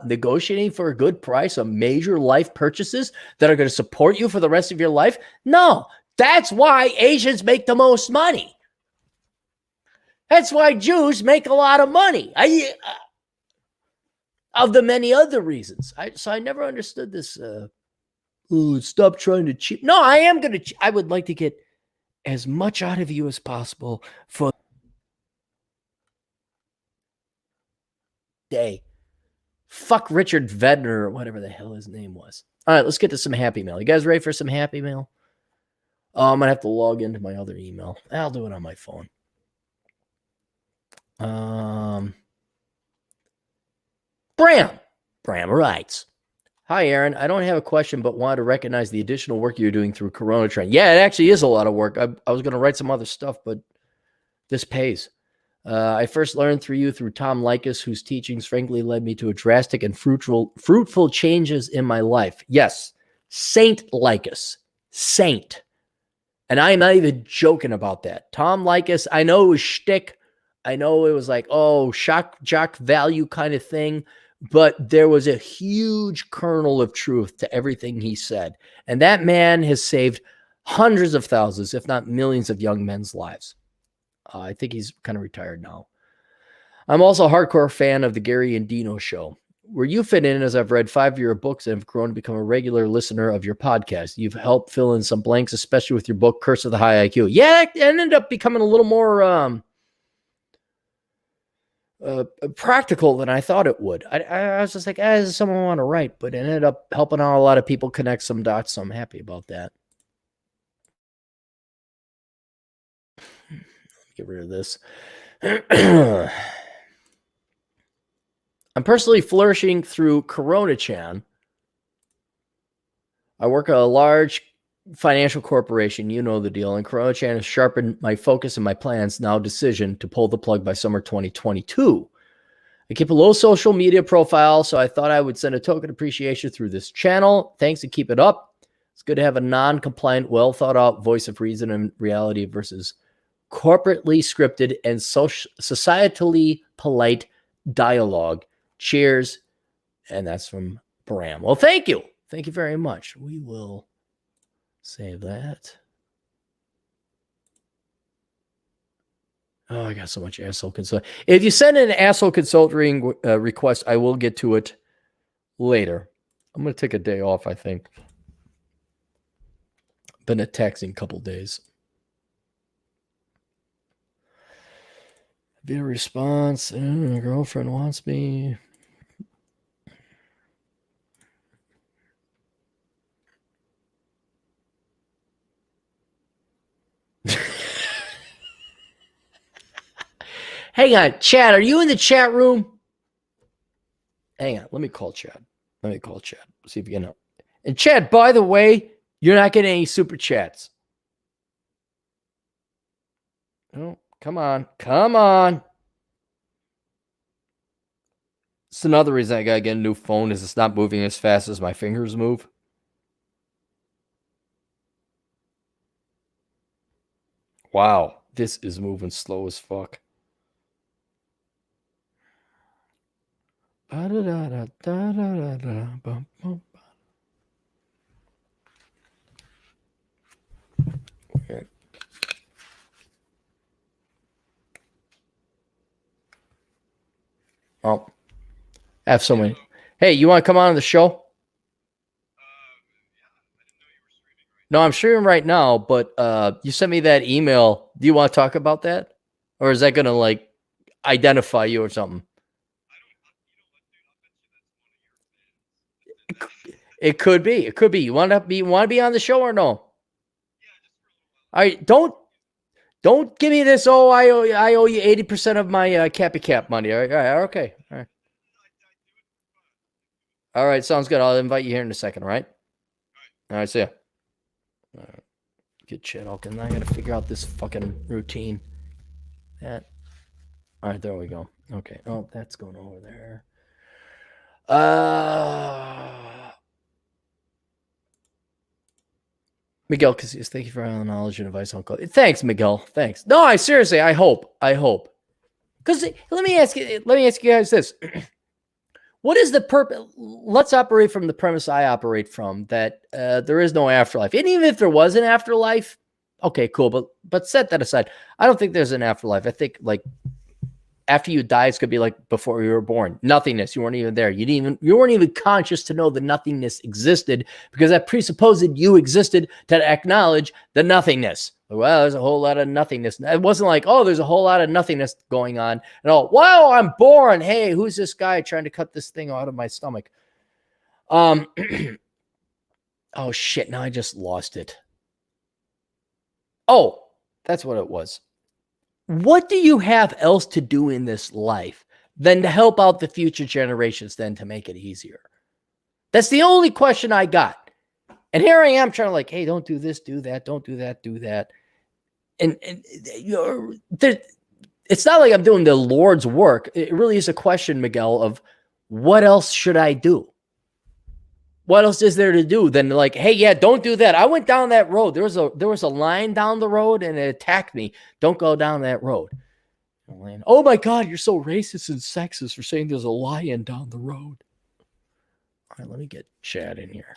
negotiating for a good price on major life purchases that are going to support you for the rest of your life? No, that's why Asians make the most money. That's why Jews make a lot of money. Of the many other reasons. So I never understood this. Stop trying to cheat. No, I am going to. I would like to get as much out of you as possible for day. Fuck Richard Vedner or whatever the hell his name was. All right, let's get to some Happy Mail. You guys ready for some Happy Mail? Oh, I'm going to have to log into my other email. I'll do it on my phone. Bram writes, hi, Aaron. I don't have a question, but wanted to recognize the additional work you're doing through Coronachan. Yeah, it actually is a lot of work. I was going to write some other stuff, but this pays. I first learned through you through Tom Likas, whose teachings frankly led me to a drastic and fruitful changes in my life. Yes, Saint Likas. Saint. And I am not even joking about that. Tom Likas, I know it was shtick. I know it was like, oh, shock jock value kind of thing. But there was a huge kernel of truth to everything he said. And that man has saved hundreds of thousands, if not millions of young men's lives. I think he's kind of retired now. I'm also a hardcore fan of the Gary and Dino show, where you fit in as I've read 5 of your books and have grown to become a regular listener of your podcast. You've helped fill in some blanks, especially with your book, Curse of the High IQ. Yeah, it ended up becoming a little more practical than I thought it would. I was just like, does someone want to write? But it ended up helping out a lot of people connect some dots, so I'm happy about that. Get rid of this. I'm personally flourishing through Coronachan. I work at a large financial corporation. You know the deal. And Coronachan has sharpened my focus and my plans, now decision to pull the plug by summer 2022. I keep a low social media profile, so I thought I would send a token appreciation through this channel. Thanks, and keep it up. It's good to have a non-compliant, well-thought-out voice of reason and reality versus corporately scripted and societally polite dialogue. Cheers. And that's from Bram. Well, thank you. Thank you very much. We will save that. Oh, I got so much asshole consult. If you send an asshole consulting request, I will get to it later. I'm going to take a day off, I think. Been a taxing couple days. Be a response. My girlfriend wants me. Hang on, Chad. Are you in the chat room? Hang on. Let me call Chad. See if you can help. And Chad, by the way, you're not getting any super chats. Oh, come on. It's another reason I gotta get a new phone is it's not moving as fast as my fingers move. Wow, this is moving slow as fuck. Oh, I have so many. Hey, you want to come on the show? No, I'm streaming right now, but you sent me that email. Do you want to talk about that? Or is that going to like identify you or something? It could be. It could be. You want to be on the show or no? All right, don't give me this. Oh, I owe you 80% of my Cappy Cap money. All right, okay. All right, sounds good. I'll invite you here in a second. All right. All right, see ya. All right. Good shit. Okay, now I gotta figure out this fucking routine. That. All right, there we go. Okay. Oh, that's going over there. Miguel Casillas, thank you for all the knowledge and advice on code. Thanks, Miguel. Thanks. No, I seriously, I hope. Because let me ask you guys this. What is the purpose? Let's operate from the premise I operate from, that there is no afterlife. And even if there was an afterlife, okay, cool. But set that aside. I don't think there's an afterlife. I think like after you die, it's gonna be like before you were born. Nothingness. You weren't even there. You weren't even conscious to know the nothingness existed, because that presupposed you existed to acknowledge the nothingness. Well, there's a whole lot of nothingness. It wasn't like, oh, there's a whole lot of nothingness going on. And oh, wow, I'm born. Hey, who's this guy trying to cut this thing out of my stomach? Oh shit, now I just lost it. Oh, that's what it was. What do you have else to do in this life than to help out the future generations, then to make it easier? That's the only question I got. And here I am trying to like, hey, don't do this, do that, don't do that, do that. And it's not like I'm doing the Lord's work. It really is a question, Miguel, of what else should I do? What else is there to do than like, hey, yeah, don't do that. I went down that road. There was a line down the road and it attacked me. Don't go down that road. Oh my God, you're so racist and sexist for saying there's a lion down the road. All right, let me get Chad in here.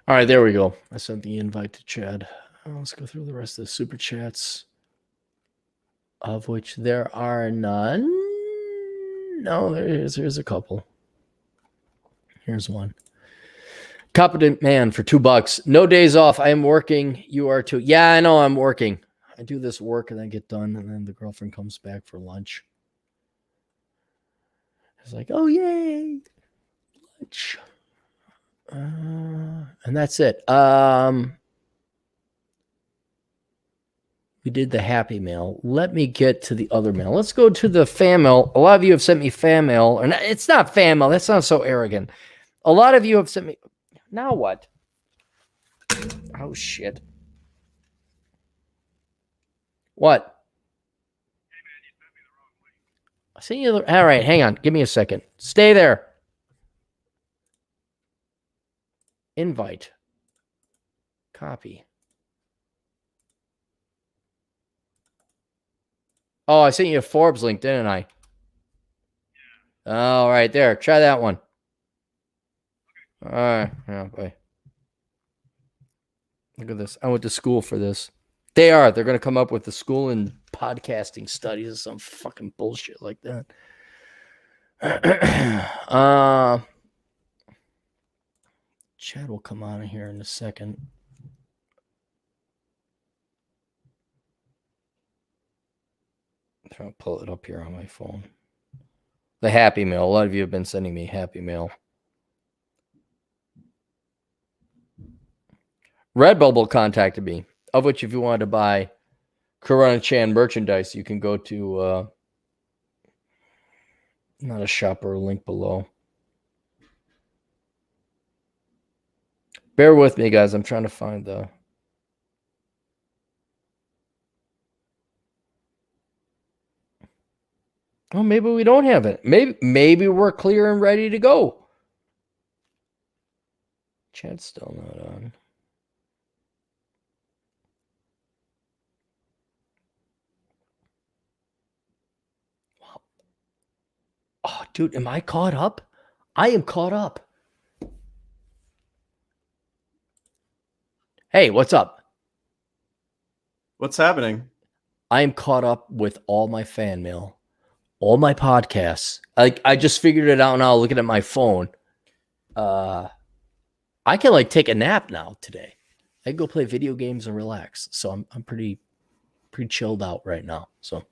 All right, there we go. I sent the invite to Chad. Let's go through the rest of the super chats, of which there are none. No, there's a couple. Here's one. Competent man for $2. No days off. I am working. You are too. Yeah, I know I'm working. I do this work and then get done, and then the girlfriend comes back for lunch. It's like, oh, yay, lunch. And that's it. We did the happy mail. Let me get to the other mail. Let's go to the fan mail. A lot of you have sent me fan mail. Or not, it's not fan mail. That sounds so arrogant. A lot of you have sent me. Now what? Oh, shit. What? I sent you. All right, hang on. Give me a second. Stay there. Invite. Copy. Oh, I sent you a Forbes link, didn't I? All right, there. Try that one. All right. Yeah, bye. Look at this. I went to school for this. They're going to come up with the school in podcasting studies or some fucking bullshit like that. Chad will come on here in a second. I'm trying to pull it up here on my phone. The Happy Mail. A lot of you have been sending me Happy Mail. Redbubble contacted me, of which if you wanted to buy Coronachan merchandise, you can go to not a shop or a link below. Bear with me, guys. I'm trying to find the Well, maybe we don't have it. Maybe we're clear and ready to go. Chat's still not on. Wow. Oh, dude, am I caught up? I am caught up. Hey, what's up? What's happening? I am caught up with all my fan mail, all my podcasts. I just figured it out now looking at my phone. I can like take a nap now today. I can go play video games and relax. So I'm pretty chilled out right now. So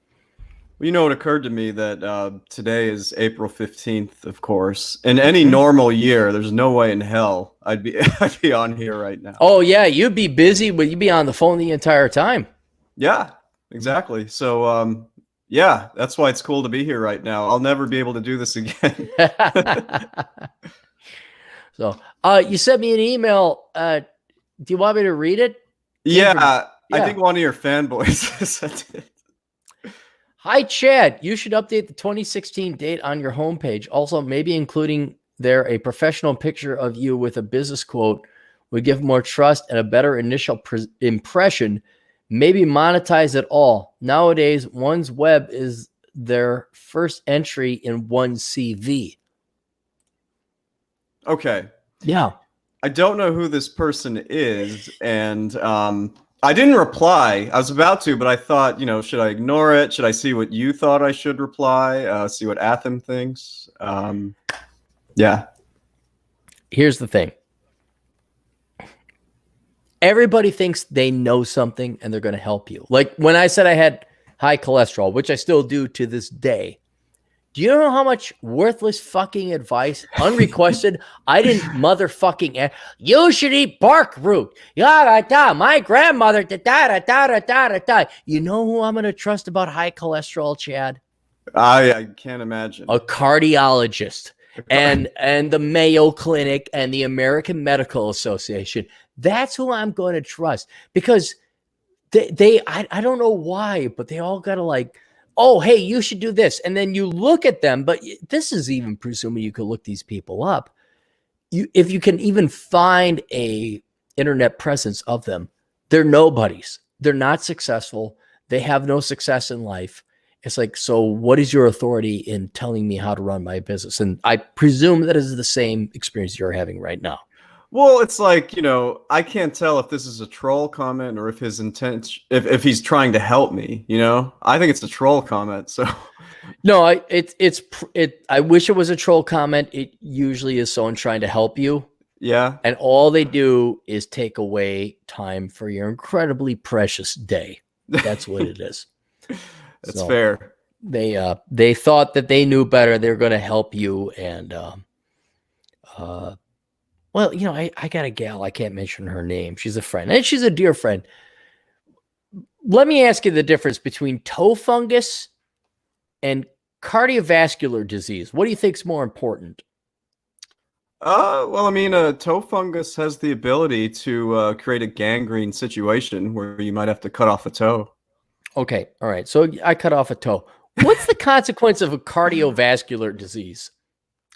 Well, you know, it occurred to me that today is April 15th, of course. In any normal year, there's no way in hell I'd be I'd be on here right now. oh yeah, you'd be busy, but you'd be on the phone the entire time. Yeah, exactly. So yeah, that's why it's cool to be here right now. I'll never be able to do this again. So you sent me an email. Do you want me to read it? Yeah, I think one of your fanboys sent it. Hi, Chad. You should update the 2016 date on your homepage. Also, maybe including there a professional picture of you with a business quote would give more trust and a better initial impression. Maybe monetize it all. Nowadays, one's web is their first entry in one's CV. Okay. Yeah. I don't know who this person is, and I didn't reply. I was about to, but I thought, should I ignore it? Should I see what you thought I should reply? See what Atham thinks? Yeah. Here's the thing. Everybody thinks they know something and they're going to help you. Like when I said I had high cholesterol, which I still do to this day. Do you know how much worthless fucking advice, unrequested, I didn't motherfucking, you should eat bark root. My grandmother, You know who I'm going to trust about high cholesterol, Chad? I can't imagine. A cardiologist and the Mayo Clinic and the American Medical Association. That's who I'm going to trust because I don't know why, but they all got to like, oh, hey, you should do this. And then you look at them, but this is even presuming you could look these people up. If you can even find a internet presence of them, they're nobodies. They're not successful. They have no success in life. It's like, so what is your authority in telling me how to run my business? And I presume that is the same experience you're having right now. Well, it's like, I can't tell if this is a troll comment or if his intent, if he's trying to help me, I think it's a troll comment. So no, I wish it was a troll comment. It usually is someone trying to help you. Yeah. And all they do is take away time for your incredibly precious day. That's what it is. That's fair. They thought that they knew better. They're going to help you. And, well, I got a gal. I can't mention her name. She's a friend, and she's a dear friend. Let me ask you the difference between toe fungus and cardiovascular disease. What do you think is more important? Well, I mean, toe fungus has the ability to create a gangrene situation where you might have to cut off a toe. Okay, all right. So I cut off a toe. What's the consequence of a cardiovascular disease?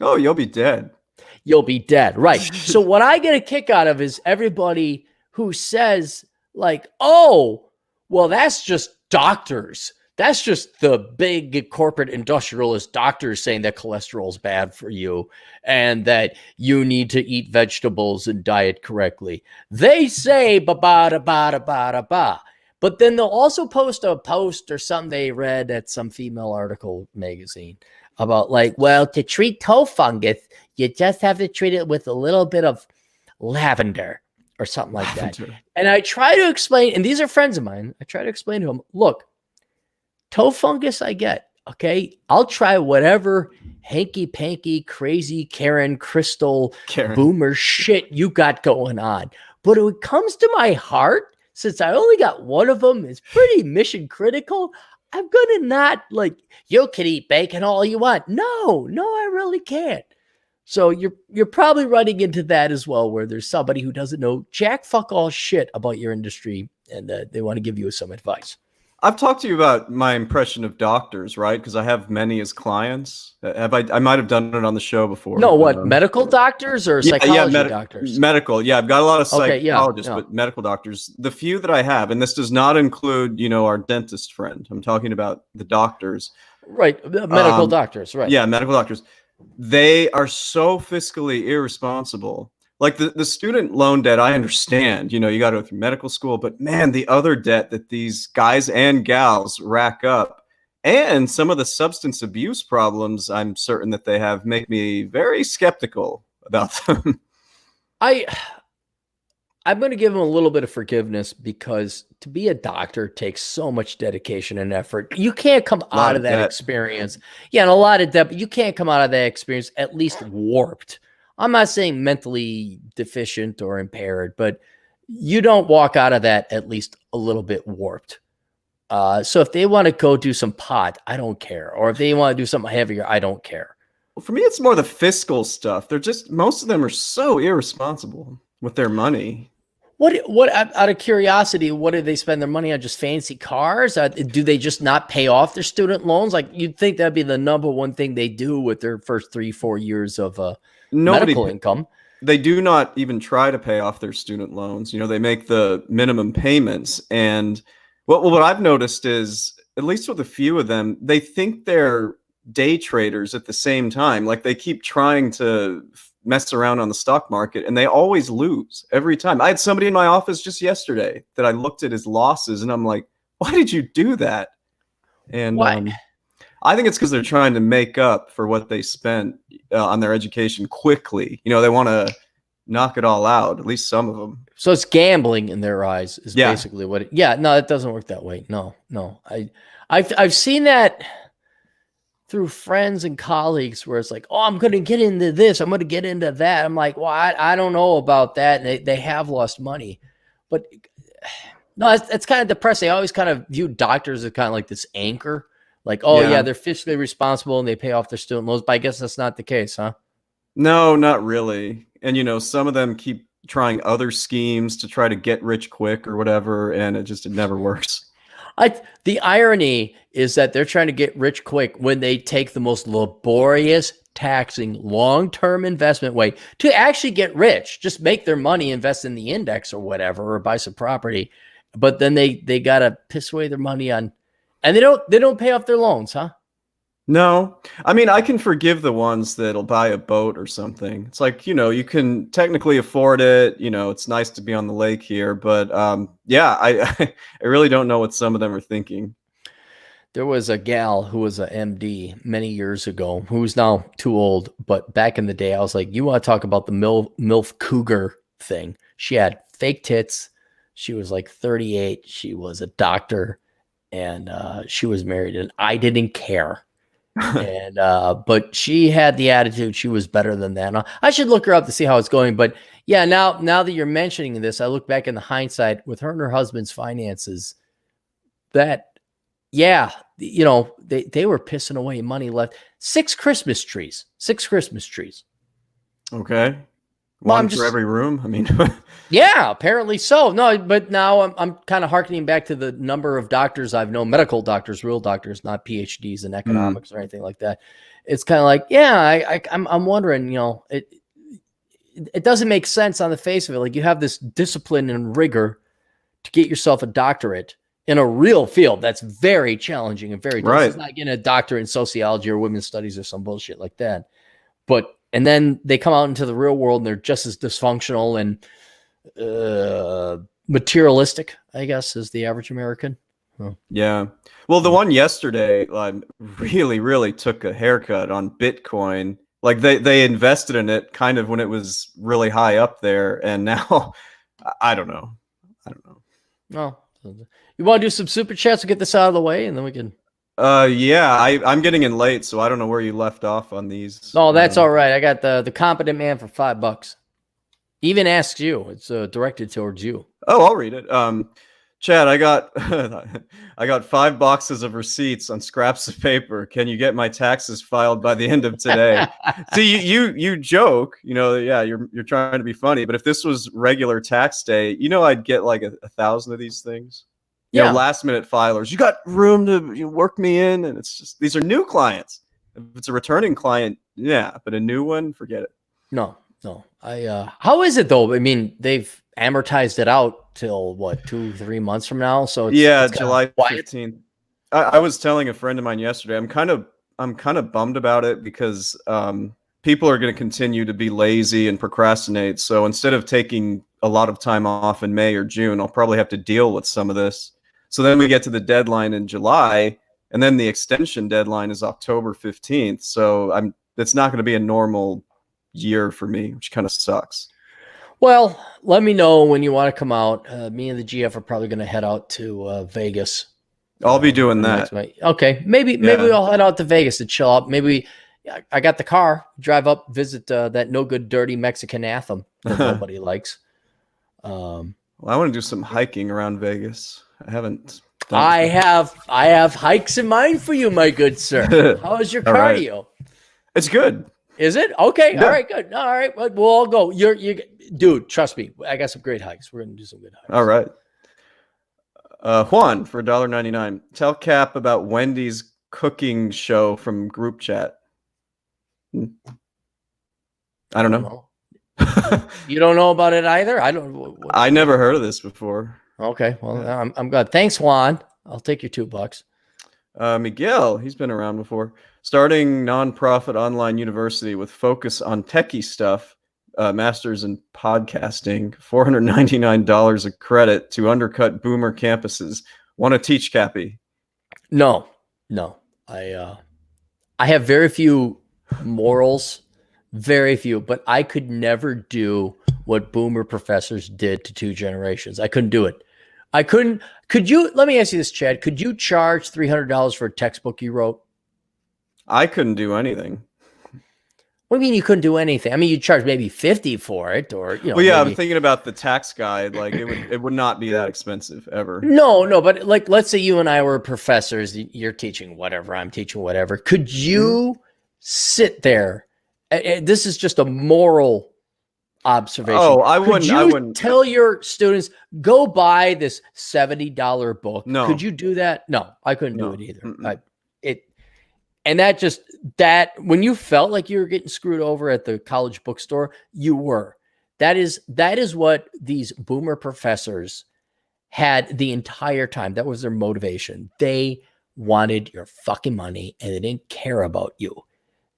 Oh, you'll be dead. You'll be dead. Right. So what I get a kick out of is everybody who says like, oh, well, that's just doctors. That's just the big corporate industrialist doctors saying that cholesterol is bad for you and that you need to eat vegetables and diet correctly. They say ba-ba-da-ba-da-ba-da-ba. But then they'll also post a post or something they read at some female article magazine about like, well, to treat toe fungus, you just have to treat it with a little bit of lavender or something like that. And I try to explain, and these are friends of mine, I try to explain to them, look, toe fungus I get, okay? I'll try whatever hanky-panky, crazy Karen, boomer shit you got going on. But when it comes to my heart, since I only got one of them, it's pretty mission critical. I'm going to not like, you can eat bacon all you want. No, I really can't. So you're probably running into that as well, where there's somebody who doesn't know jack fuck all shit about your industry and they want to give you some advice. I've talked to you about my impression of doctors, right? Because I have many as clients. Have I might have done it on the show before, No, but what, medical doctors or yeah, psychology doctors? medical. Yeah, I've got a lot of Okay, yeah, psychologists, yeah. but medical doctors. The few that I have, and this does not include, our dentist friend. I'm talking about the doctors. Right, medical Um, doctors, right. yeah, medical doctors. They are so fiscally irresponsible. Like the student loan debt, I understand. You got to go through medical school, but man, the other debt that these guys and gals rack up, and some of the substance abuse problems I'm certain that they have, make me very skeptical about them. I I'm going to give them a little bit of forgiveness because to be a doctor takes so much dedication and effort. You can't come A lot out of of that debt. experience. Yeah, and a lot of debt, but you can't come out of that experience at least warped. I'm not saying mentally deficient or impaired, but you don't walk out of that at least a little bit warped. So if they want to go do some pot, I don't care. Or if they want to do something heavier, I don't care. Well, for me, it's more the fiscal stuff. Most of them are so irresponsible with their money. What out of curiosity, what do they spend their money on? Just fancy cars? Do they just not pay off their student loans? Like, you'd think that'd be the number one thing they do with their first 3-4 years of medical income. They do not even try to pay off their student loans. They make the minimum payments. And what I've noticed is, at least with a few of them, they think they're day traders at the same time. Like, they keep trying to mess around on the stock market, and they always lose every time. I had somebody in my office just yesterday that I looked at his losses, and I'm like, why did you do that? And I think it's because they're trying to make up for what they spent on their education quickly. They want to knock it all out, at least some of them. So it's gambling in their eyes is basically what it, no, it doesn't work that way. No. I've seen that through friends and colleagues where it's like, oh, I'm going to get into this, I'm going to get into that. I'm like, well, I don't know about that. And they have lost money. But no, it's kind of depressing. I always kind of view doctors as kind of like this anchor. Like, oh, yeah, they're fiscally responsible and they pay off their student loans. But I guess that's not the case, huh? No, not really. And, some of them keep trying other schemes to try to get rich quick or whatever, and it never works. The irony is that they're trying to get rich quick when they take the most laborious, taxing, long-term investment way to actually get rich. Just make their money, invest in the index or whatever, or buy some property. But then they got to piss away their money on, and they don't pay off their loans, huh? No, I mean, I can forgive the ones that'll buy a boat or something. It's like, you can technically afford it. It's nice to be on the lake here, but yeah, I really don't know what some of them are thinking. There was a gal who was a MD many years ago, who's now too old, but back in the day, I was like, you want to talk about the MILF cougar thing? She had fake tits. She was like 38. She was a doctor, and she was married, and I didn't care. And but she had the attitude she was better than that. I should look her up to see how it's going. But yeah, now that you're mentioning this, I look back in the hindsight with her and her husband's finances, that they were pissing away money left. 6 Christmas trees. Okay. Well, One for every room. I mean, yeah, apparently so. No, but now I'm kind of hearkening back to the number of doctors I've known, medical doctors, real doctors, not PhDs in economics or anything like that. It's kind of like, I'm wondering, it doesn't make sense on the face of it. Like, you have this discipline and rigor to get yourself a doctorate in a real field that's very challenging and very right. It's not getting a doctorate in sociology or women's studies or some bullshit like that. And then they come out into the real world and they're just as dysfunctional and materialistic, I guess, as the average American. Oh. Yeah. Well, the one yesterday really, really took a haircut on Bitcoin. Like, they invested in it kind of when it was really high up there. And now, I don't know. No. You want to do some super chats to get this out of the way, and then we can... Yeah, I'm getting in late, so I don't know where you left off on these. No, that's all right. I got the competent man for $5. Even asks you. It's directed towards you. Oh, I'll read it. Chad, I got I got 5 boxes of receipts on scraps of paper. Can you get my taxes filed by the end of today? See, you joke, yeah, you're trying to be funny, but if this was regular tax day, I'd get like 1,000 of these things. Yeah. last minute filers. You got room to work me in? And it's just, these are new clients. If it's a returning client, yeah, but a new one, forget it. No. How is it though? I mean, they've amortized it out till what, 2-3 months from now. So it's July 15th. I was telling a friend of mine yesterday, I'm kind of bummed about it because people are going to continue to be lazy and procrastinate. So instead of taking a lot of time off in May or June, I'll probably have to deal with some of this. So then we get to the deadline in July, and then the extension deadline is October 15th. So it's not going to be a normal year for me, which kind of sucks. Well, let me know when you want to come out. Me and the GF are probably going to head out to Vegas. I'll be doing that. Okay. Maybe we'll head out to Vegas to chill out. Maybe I got the car, drive up, visit that no good, dirty Mexican anthem that nobody likes. Well, I want to do some hiking around Vegas. I haven't. I have hikes in mind for you, my good sir. How is your cardio? Right. It's good. Is it? Okay. Yeah. All right, good. All right. We'll all go. Dude, trust me. I got some great hikes. We're going to do some good hikes. All right. Juan for $1.99. Tell Cap about Wendy's cooking show from group chat. I don't know. You don't know about it either? I never heard of this before. Okay. Well, I'm glad. Thanks, Juan. I'll take your $2. Miguel, he's been around before. Starting nonprofit online university with focus on techie stuff. Master's in podcasting, $499 a credit to undercut boomer campuses. Want to teach, Cappy? No. I have very few morals, very few, but I could never do what boomer professors did to 2 generations. I couldn't do it. Could you, let me ask you this, Chad, could you charge $300 for a textbook you wrote? I couldn't do anything. What do you mean you couldn't do anything? I mean, you charge maybe $50 for it, or Well, yeah, I'm thinking about the tax guide. Like it would not be that expensive ever. No, but like, let's say you and I were professors. You're teaching whatever, I'm teaching whatever. Could you sit there? This is just a moral observation. Oh, I wouldn't tell your students, go buy this $70 book. No. Could you do that? No, I couldn't do it either. And that when you felt like you were getting screwed over at the college bookstore, you were. That is what these boomer professors had the entire time. That was their motivation. They wanted your fucking money and they didn't care about you.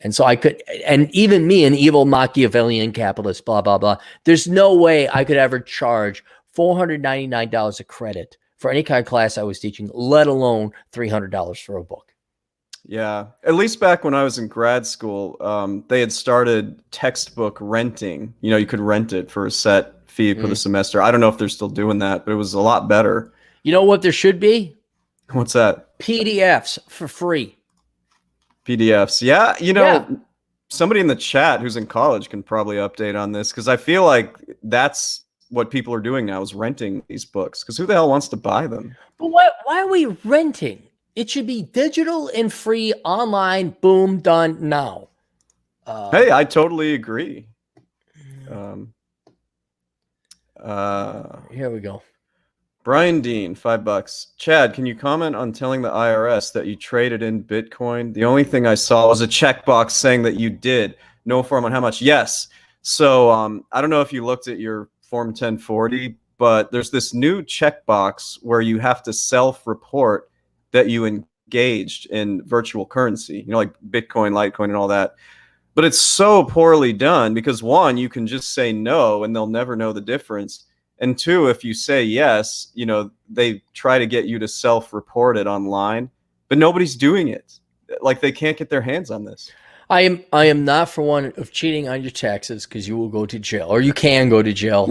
And so and even me, an evil Machiavellian capitalist, blah, blah, blah. There's no way I could ever charge $499 a credit for any kind of class I was teaching, let alone $300 for a book. Yeah, at least back when I was in grad school, they had started textbook renting. You could rent it for a set fee for the semester. I don't know if they're still doing that, but it was a lot better. You know what there should be? What's that? PDFs for free. PDFs. Yeah, somebody in the chat who's in college can probably update on this, because I feel like that's what people are doing now, is renting these books, because who the hell wants to buy them? But why are we renting? It should be digital and free, online, boom, done now. Hey, I totally agree. Here we go. Brian Dean, $5. Chad, can you comment on telling the IRS that you traded in Bitcoin? The only thing I saw was a checkbox saying that you did. No form on how much. Yes. So I don't know if you looked at your Form 1040, but there's this new checkbox where you have to self-report that you engaged in virtual currency, like Bitcoin, Litecoin, and all that. But it's so poorly done because, one, you can just say no and they'll never know the difference. And two, if you say yes, they try to get you to self-report it online, but nobody's doing it. Like, they can't get their hands on this. I am not for one of cheating on your taxes, because you will go to jail, or you can go to jail,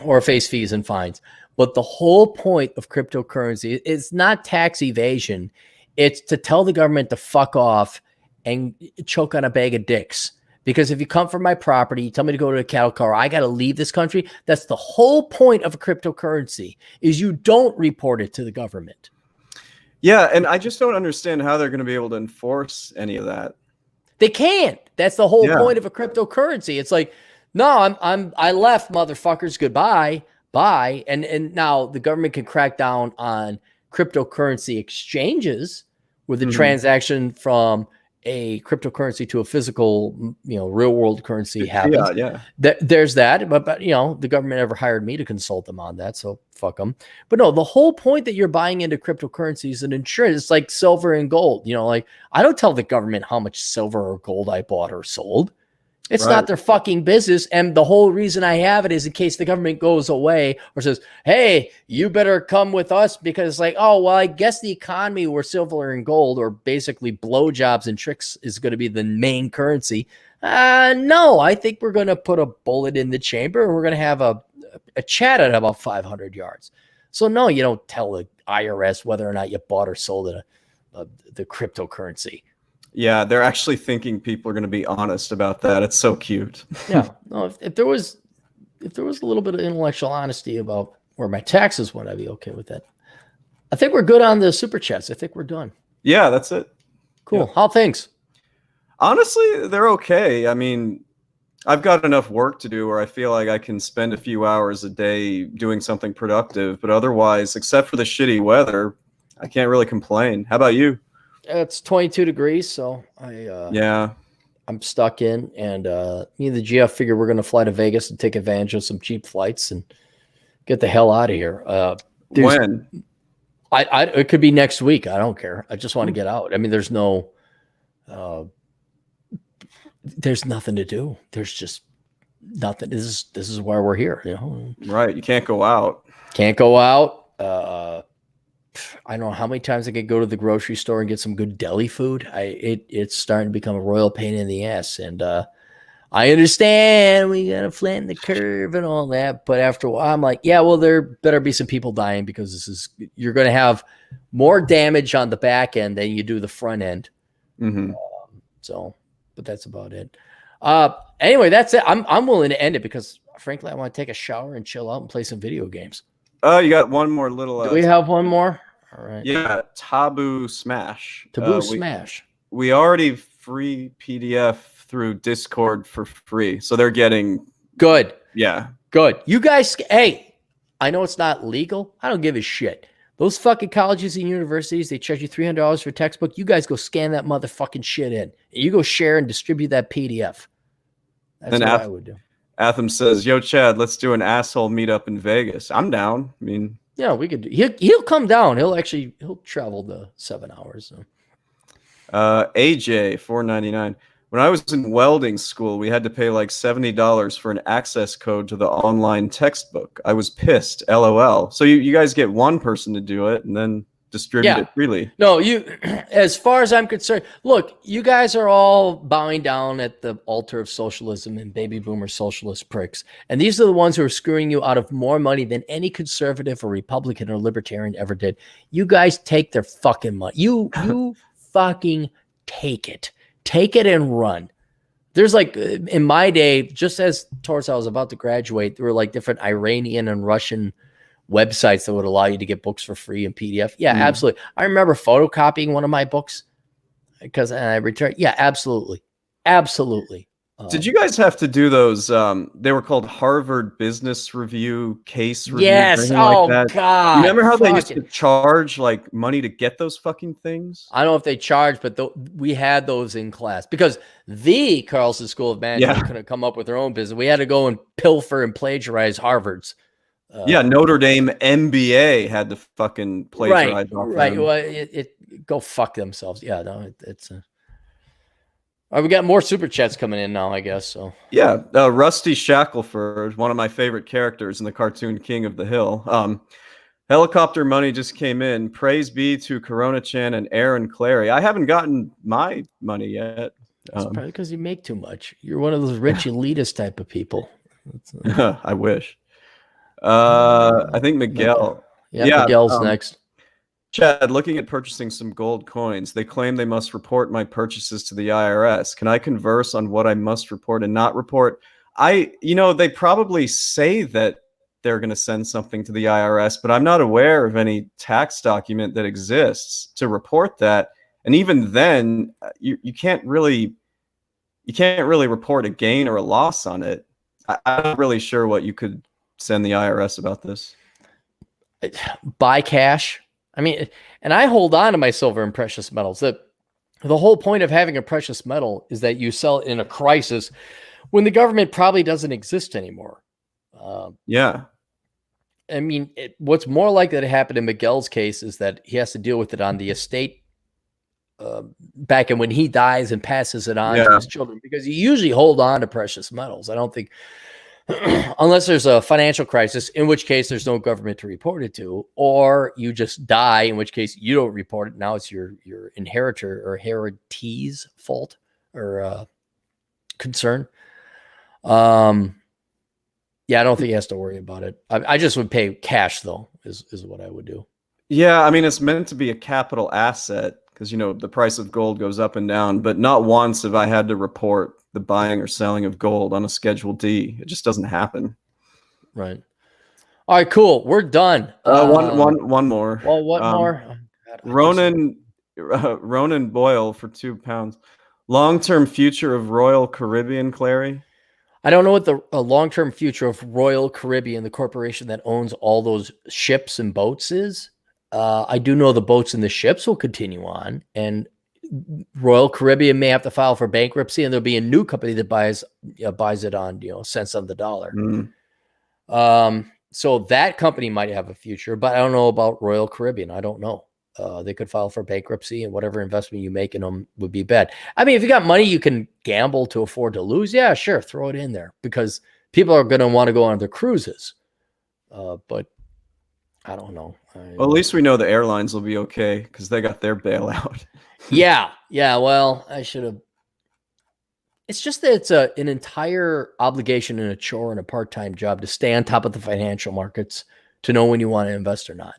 or face fees and fines. But the whole point of cryptocurrency is not tax evasion. It's to tell the government to fuck off and choke on a bag of dicks. Because if you come from my property, you tell me to go to a cattle car, I got to leave this country. That's the whole point of a cryptocurrency, is you don't report it to the government. Yeah, and I just don't understand how they're going to be able to enforce any of that. They can't. That's the whole point of a cryptocurrency. It's like, no, I left, motherfuckers. Goodbye. Bye. And now the government can crack down on cryptocurrency exchanges where the Mhm. transaction from a cryptocurrency to a physical, real world currency happens. Yeah. There's that, but the government never hired me to consult them on that, so fuck them. But no, the whole point that you're buying into cryptocurrency is an insurance. It's like silver and gold. Like I don't tell the government how much silver or gold I bought or sold. It's Right. not their fucking business. And the whole reason I have it is in case the government goes away or says, hey, you better come with us, because it's like, oh, well, I guess the economy where silver and gold, or basically blowjobs and tricks, is going to be the main currency. No, I think we're going to put a bullet in the chamber and we're going to have a chat at about 500 yards. So no, you don't tell the IRS whether or not you bought or sold the cryptocurrency. Yeah, they're actually thinking people are going to be honest about that. It's so cute. Yeah, no. If there was a little bit of intellectual honesty about where my taxes went, I'd be okay with that. I think we're good on the super chats. I think we're done. Yeah, that's it. Cool. Yeah. How things? Honestly, they're okay. I mean, I've got enough work to do where I feel like I can spend a few hours a day doing something productive. But otherwise, except for the shitty weather, I can't really complain. How about you? It's 22 degrees, so I'm stuck in, and me and the GF figure we're going to fly to Vegas and take advantage of some cheap flights and get the hell out of here. When? It could be next week. I don't care. I just want to get out. I mean, there's nothing to do. There's just nothing. This is why we're here. Right. You can't go out. Can't go out. I don't know how many times I could go to the grocery store and get some good deli food. It's starting to become a royal pain in the ass. And I understand we got to flatten the curve and all that. But after a while, I'm like, yeah, well, there better be some people dying, because you're going to have more damage on the back end than you do the front end. Mm-hmm. But that's about it. Anyway, that's it. I'm willing to end it because, frankly, I want to take a shower and chill out and play some video games. Oh, you got one more little. Do we have one more? All right. Yeah, Taboo Smash. Smash. We already free PDF through Discord for free, so they're getting good. Yeah, good. You guys, hey, I know it's not legal. I don't give a shit. Those fucking colleges and universities, they charge you $300 for a textbook. You guys go scan that motherfucking shit in. You go share and distribute that PDF. That's what I would do. Atham says, "Yo, Chad, let's do an asshole meetup in Vegas." I'm down. I mean, yeah, we could. He'll come down. He'll travel the 7 hours. So. AJ $4.99. When I was in welding school, we had to pay like $70 for an access code to the online textbook. I was pissed. LOL. So you guys get one person to do it and then distribute it freely. No, as far as I'm concerned, look, you guys are all bowing down at the altar of socialism and baby boomer socialist pricks. And these are the ones who are screwing you out of more money than any conservative or Republican or libertarian ever did. You guys take their fucking money. You fucking take it. Take it and run. There's like, in my day, just as towards I was about to graduate, there were like different Iranian and Russian websites that would allow you to get books for free in PDF. Yeah, absolutely. I remember photocopying one of my books because I returned. Yeah, absolutely. Absolutely. Did you guys have to do those? They were called Harvard Business Review case reviews. Yes. Oh, like God. You remember how they used to charge like money to get those fucking things? I don't know if they charged, but we had those in class because the Carlson School of Management couldn't come up with their own business. We had to go and pilfer and plagiarize Harvard's. Notre Dame MBA had to fucking plagiarize. Right. Well, go fuck themselves. Yeah, no, it's. All right, we got more super chats coming in now, I guess. So yeah, Rusty Shackelford, one of my favorite characters in the cartoon King of the Hill. Helicopter money just came in. Praise be to Coronachan and Aaron Clary. I haven't gotten my money yet. It's probably because you make too much. You're one of those rich elitist type of people. I wish. I think Miguel. Yeah, Miguel's next. Chad, looking at purchasing some gold coins, they claim they must report my purchases to the IRS. Can I converse on what I must report and not report? They probably say that they're going to send something to the IRS, but I'm not aware of any tax document that exists to report that. And even then, you can't really report a gain or a loss on it. I'm not really sure what you could send the IRS about this. Buy cash. I mean, and I hold on to my silver and precious metals. The whole point of having a precious metal is that you sell it in a crisis when the government probably doesn't exist anymore. Yeah. I mean, what's more likely to happen in Miguel's case is that he has to deal with it on the estate back and when he dies and passes it on to his children, because you usually hold on to precious metals. I don't think, unless there's a financial crisis, in which case there's no government to report it to, or you just die, in which case you don't report it. Now it's your inheritor or heritee's fault or concern. Yeah, I don't think he has to worry about it. I just would pay cash, though, is what I would do. Yeah, I mean, it's meant to be a capital asset because, the price of gold goes up and down, but not once have I had to report the buying or selling of gold on a Schedule D. It just doesn't happen. Right. All right, cool. We're done. One more. Well, what more? Oh, God, Ronan Boyle for £2. Long-term future of Royal Caribbean, Clary? I don't know what the long-term future of Royal Caribbean, the corporation that owns all those ships and boats, is. I do know the boats and the ships will continue on, and Royal Caribbean may have to file for bankruptcy, and there'll be a new company that buys it on cents on the dollar. So that company might have a future, but I don't know about Royal Caribbean. I don't know. They could file for bankruptcy, and whatever investment you make in them would be bad. I mean, if you got money you can gamble to afford to lose, yeah, sure, throw it in there, because people are going to want to go on their cruises. But I don't know. Well, at least we know the airlines will be okay because they got their bailout. Yeah. Well, I should have. It's just that it's an entire obligation and a chore and a part-time job to stay on top of the financial markets, to know when you want to invest or not.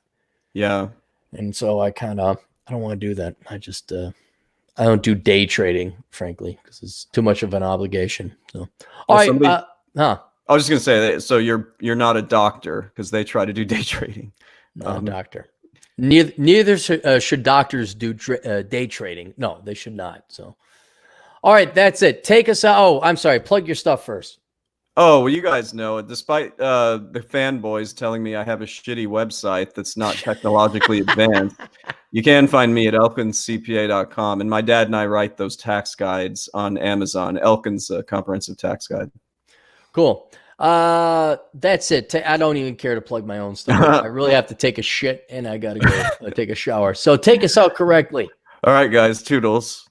Yeah. And so I don't want to do that. I don't do day trading, frankly, because it's too much of an obligation. So, I was just gonna say that. So you're not a doctor, because they try to do day trading. Not a doctor. Neither should doctors do day trading. No, they should not. So, all right, that's it. Take us out. Oh, I'm sorry. Plug your stuff first. Oh, well, you guys know, despite the fanboys telling me I have a shitty website that's not technologically advanced, you can find me at elkinscpa.com. And my dad and I write those tax guides on Amazon, Elkins Comprehensive Tax Guide. Cool. That's it. I don't even care to plug my own stuff. I really have to take a shit, and I got to go take a shower. So take us out correctly. All right, guys. Toodles.